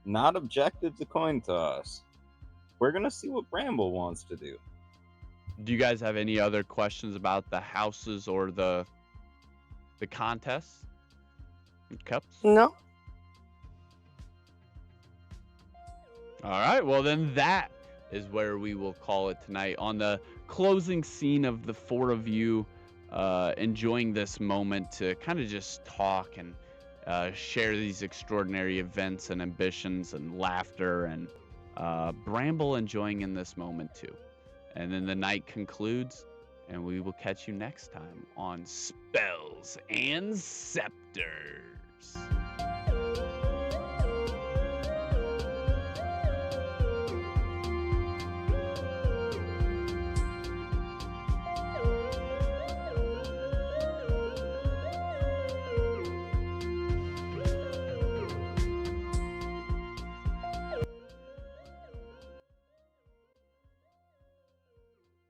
Not objective to coin toss. We're gonna see what Bramble wants to do.
Do you guys have any other questions about the houses or the contests? Cups?
No?
All right, well then that is where we will call it tonight on the closing scene of the four of you enjoying this moment to kind of just talk and share these extraordinary events and ambitions and laughter, and Bramble enjoying in this moment too. And then the night concludes, and we will catch you next time on Spells and Scepters.